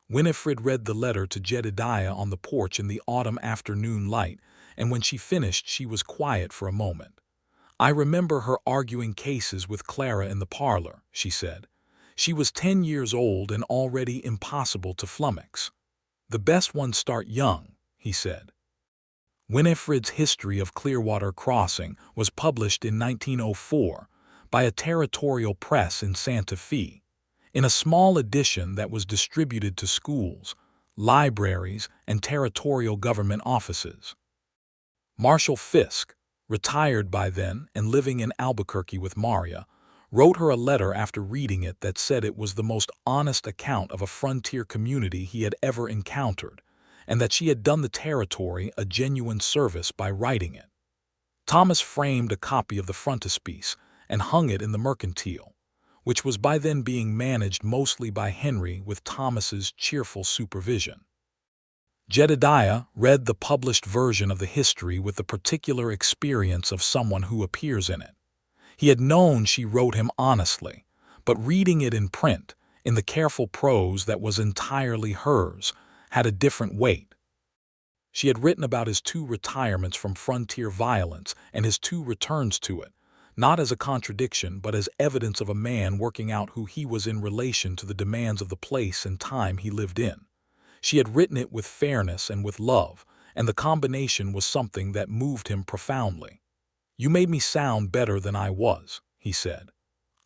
Winifred read the letter to Jedediah on the porch in the autumn afternoon light, and when she finished she was quiet for a moment. "I remember her arguing cases with Clara in the parlor," she said. "She was 10 years old and already impossible to flummox." "The best ones start young," he said. Winifred's History of Clearwater Crossing was published in 1904 by a territorial press in Santa Fe, in a small edition that was distributed to schools, libraries, and territorial government offices. Marshall Fisk, retired by then and living in Albuquerque with Maria, wrote her a letter after reading it that said it was the most honest account of a frontier community he had ever encountered, and that she had done the territory a genuine service by writing it. Thomas framed a copy of the frontispiece and hung it in the Mercantile, which was by then being managed mostly by Henry with Thomas's cheerful supervision. Jedediah read the published version of the history with the particular experience of someone who appears in it. He had known she wrote him honestly, but reading it in print, in the careful prose that was entirely hers, had a different weight. She had written about his 2 retirements from frontier violence and his 2 returns to it, not as a contradiction but as evidence of a man working out who he was in relation to the demands of the place and time he lived in. She had written it with fairness and with love, and the combination was something that moved him profoundly. "You made me sound better than I was," he said.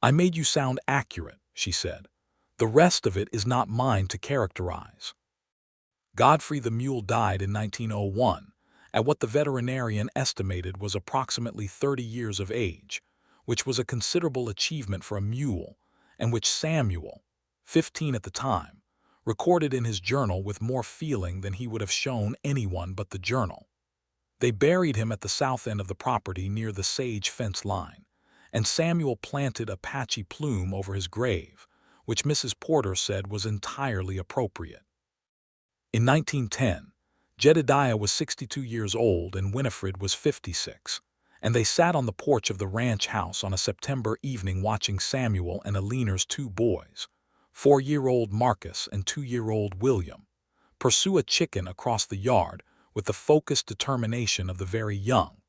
"I made you sound accurate," she said. "The rest of it is not mine to characterize." Godfrey the mule died in 1901, at what the veterinarian estimated was approximately 30 years of age, which was a considerable achievement for a mule, and which Samuel, 15 at the time, recorded in his journal with more feeling than he would have shown anyone but the journal. They buried him at the south end of the property near the sage fence line, and Samuel planted a patchy plume over his grave, which Mrs. Porter said was entirely appropriate. In 1910, Jedediah was 62 years old and Winifred was 56, and they sat on the porch of the ranch house on a September evening watching Samuel and Alina's 2 boys, 4-year-old Marcus and 2-year-old William, pursue a chicken across the yard with the focused determination of the very young,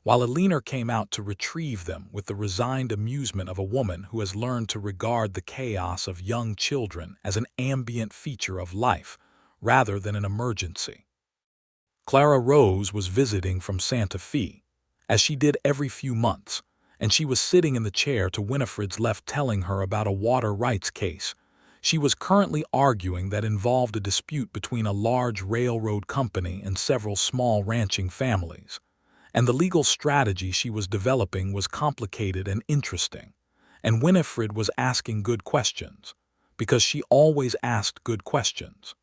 while Alina came out to retrieve them with the resigned amusement of a woman who has learned to regard the chaos of young children as an ambient feature of life rather than an emergency. Clara Rose was visiting from Santa Fe, as she did every few months, and she was sitting in the chair to Winifred's left telling her about a water rights case she was currently arguing that involved a dispute between a large railroad company and several small ranching families, and the legal strategy she was developing was complicated and interesting, and Winifred was asking good questions, because she always asked good questions.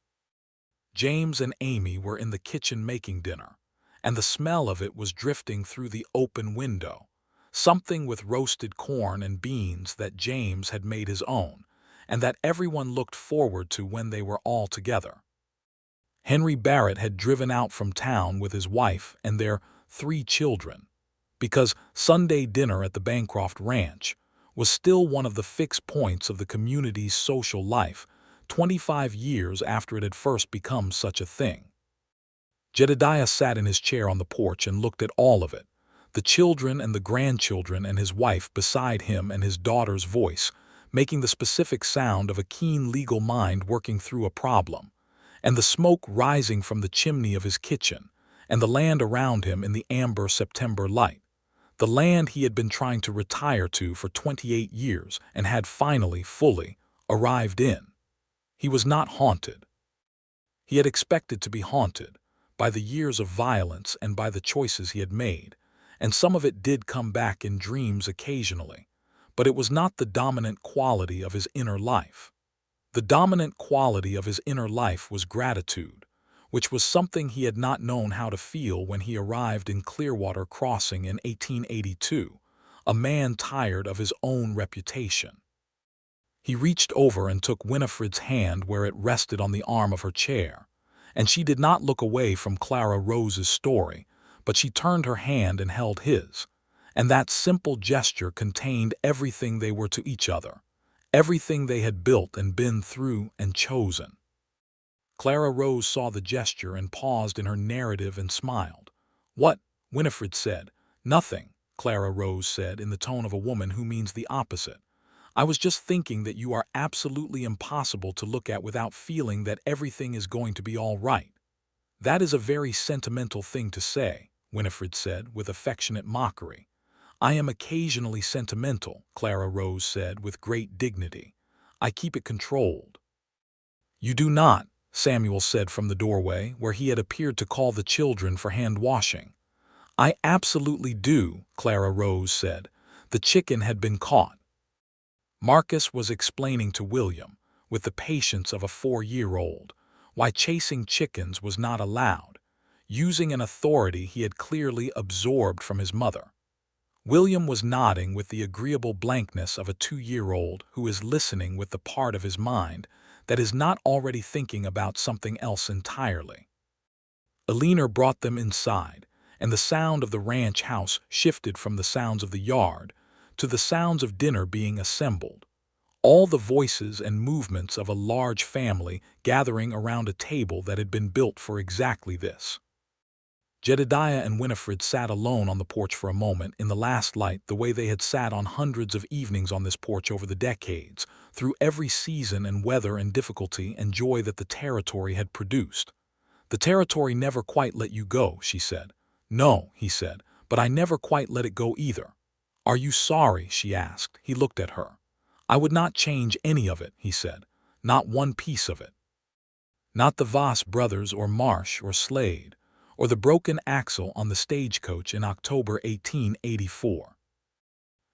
James and Amy were in the kitchen making dinner, and the smell of it was drifting through the open window, something with roasted corn and beans that James had made his own, and that everyone looked forward to when they were all together. Henry Barrett had driven out from town with his wife and their 3 children, because Sunday dinner at the Bancroft Ranch was still one of the fixed points of the community's social life 25 years after it had first become such a thing. Jedediah sat in his chair on the porch and looked at all of it, the children and the grandchildren and his wife beside him and his daughter's voice, making the specific sound of a keen legal mind working through a problem, and the smoke rising from the chimney of his kitchen, and the land around him in the amber September light, the land he had been trying to retire to for 28 years and had finally, fully, arrived in. He was not haunted. He had expected to be haunted by the years of violence and by the choices he had made, and some of it did come back in dreams occasionally, but it was not the dominant quality of his inner life. The dominant quality of his inner life was gratitude, which was something he had not known how to feel when he arrived in Clearwater Crossing in 1882, a man tired of his own reputation. He reached over and took Winifred's hand where it rested on the arm of her chair, and she did not look away from Clara Rose's story, but she turned her hand and held his, and that simple gesture contained everything they were to each other, everything they had built and been through and chosen. Clara Rose saw the gesture and paused in her narrative and smiled. "What?" Winifred said. "Nothing," Clara Rose said in the tone of a woman who means the opposite. "I was just thinking that you are absolutely impossible to look at without feeling that everything is going to be all right." "That is a very sentimental thing to say," Winifred said with affectionate mockery. "I am occasionally sentimental," Clara Rose said with great dignity. "I keep it controlled." "You do not," Samuel said from the doorway, where he had appeared to call the children for hand-washing. "I absolutely do," Clara Rose said. The chicken had been caught. Marcus was explaining to William, with the patience of a 4-year-old, why chasing chickens was not allowed, using an authority he had clearly absorbed from his mother. William was nodding with the agreeable blankness of a 2-year-old who is listening with the part of his mind that is not already thinking about something else entirely. Eleanor brought them inside, and the sound of the ranch house shifted from the sounds of the yard to the sounds of dinner being assembled, all the voices and movements of a large family gathering around a table that had been built for exactly this. Jedediah and Winifred sat alone on the porch for a moment in the last light, the way they had sat on hundreds of evenings on this porch over the decades, through every season and weather and difficulty and joy that the territory had produced. "The territory never quite let you go," she said. "No," he said, "but I never quite let it go either." "Are you sorry?" she asked. He looked at her. "I would not change any of it," he said. "Not one piece of it. Not the Voss brothers or Marsh or Slade, or the broken axle on the stagecoach in October 1884.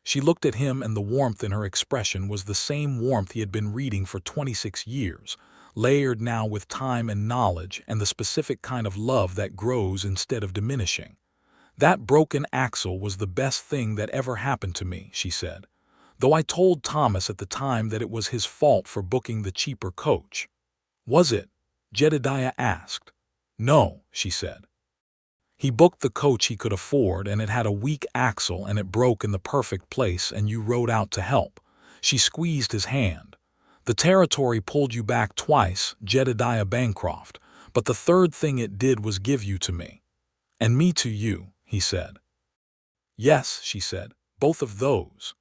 She looked at him, and the warmth in her expression was the same warmth he had been reading for 26 years, layered now with time and knowledge and the specific kind of love that grows instead of diminishing. "That broken axle was the best thing that ever happened to me," she said, "though I told Thomas at the time that it was his fault for booking the cheaper coach." "Was it?" Jedediah asked. "No," she said. "He booked the coach he could afford, and it had a weak axle and it broke in the perfect place, and you rode out to help." She squeezed his hand. "The territory pulled you back twice, Jedediah Bancroft, but the third thing it did was give you to me." "And me to you," he said. "Yes," she said, "both of those."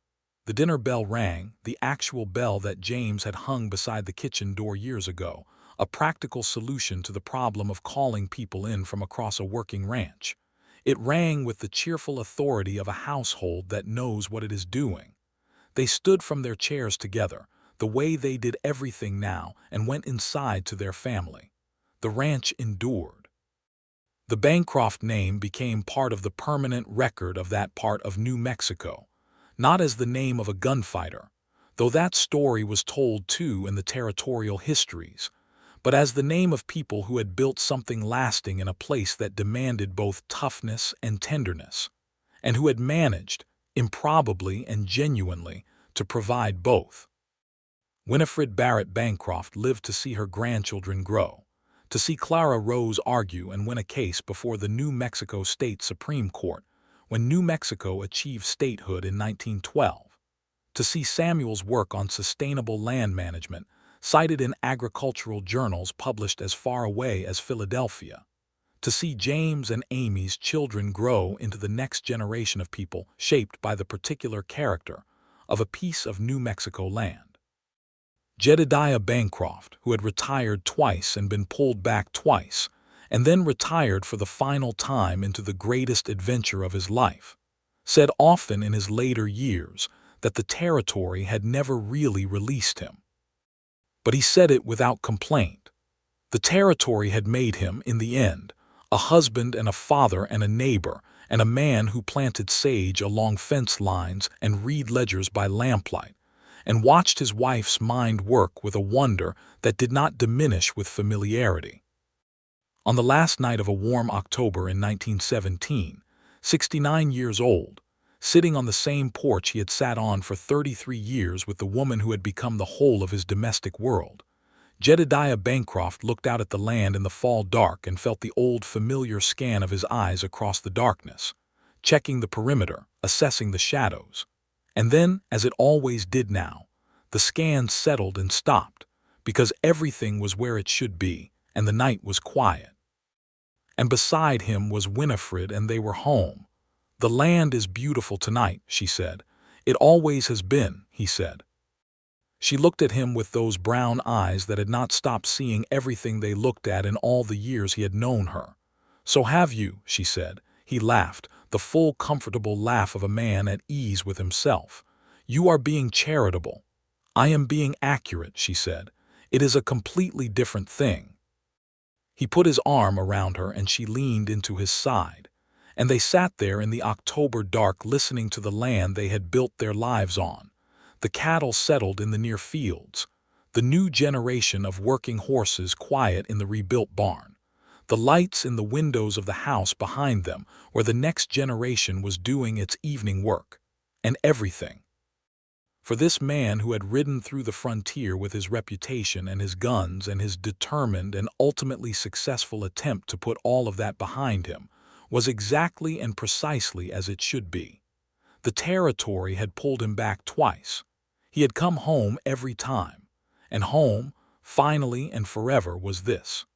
The dinner bell rang, the actual bell that James had hung beside the kitchen door years ago, a practical solution to the problem of calling people in from across a working ranch. It rang with the cheerful authority of a household that knows what it is doing. They stood from their chairs together, the way they did everything now, and went inside to their family. The ranch endured. The Bancroft name became part of the permanent record of that part of New Mexico, not as the name of a gunfighter, though that story was told too in the territorial histories, but as the name of people who had built something lasting in a place that demanded both toughness and tenderness, and who had managed, improbably and genuinely, to provide both. Winifred Barrett Bancroft lived to see her grandchildren grow, to see Clara Rose argue and win a case before the New Mexico State Supreme Court when New Mexico achieved statehood in 1912, to see Samuel's work on sustainable land management cited in agricultural journals published as far away as Philadelphia, to see James and Amy's children grow into the next generation of people shaped by the particular character of a piece of New Mexico land. Jedediah Bancroft, who had retired twice and been pulled back twice, and then retired for the final time into the greatest adventure of his life, said often in his later years that the territory had never really released him. But he said it without complaint. The territory had made him, in the end, a husband and a father and a neighbor, and a man who planted sage along fence lines and read ledgers by lamplight, and watched his wife's mind work with a wonder that did not diminish with familiarity. On the last night of a warm October in 1917, 69 years old, sitting on the same porch he had sat on for 33 years with the woman who had become the whole of his domestic world, Jedediah Bancroft looked out at the land in the fall dark and felt the old familiar scan of his eyes across the darkness, checking the perimeter, assessing the shadows. And then, as it always did now, the scan settled and stopped, because everything was where it should be, and the night was quiet. And beside him was Winifred, and they were home. "The land is beautiful tonight," she said. "It always has been," he said. She looked at him with those brown eyes that had not stopped seeing everything they looked at in all the years he had known her. "So have you," she said. He laughed, the full, comfortable laugh of a man at ease with himself. "You are being charitable." "I am being accurate," she said. "It is a completely different thing." He put his arm around her and she leaned into his side, and they sat there in the October dark listening to the land they had built their lives on. The cattle settled in the near fields, the new generation of working horses quiet in the rebuilt barn, the lights in the windows of the house behind them where the next generation was doing its evening work, and everything. For this man who had ridden through the frontier with his reputation and his guns and his determined and ultimately successful attempt to put all of that behind him, was exactly and precisely as it should be. The territory had pulled him back twice. He had come home every time, and home, finally and forever, was this.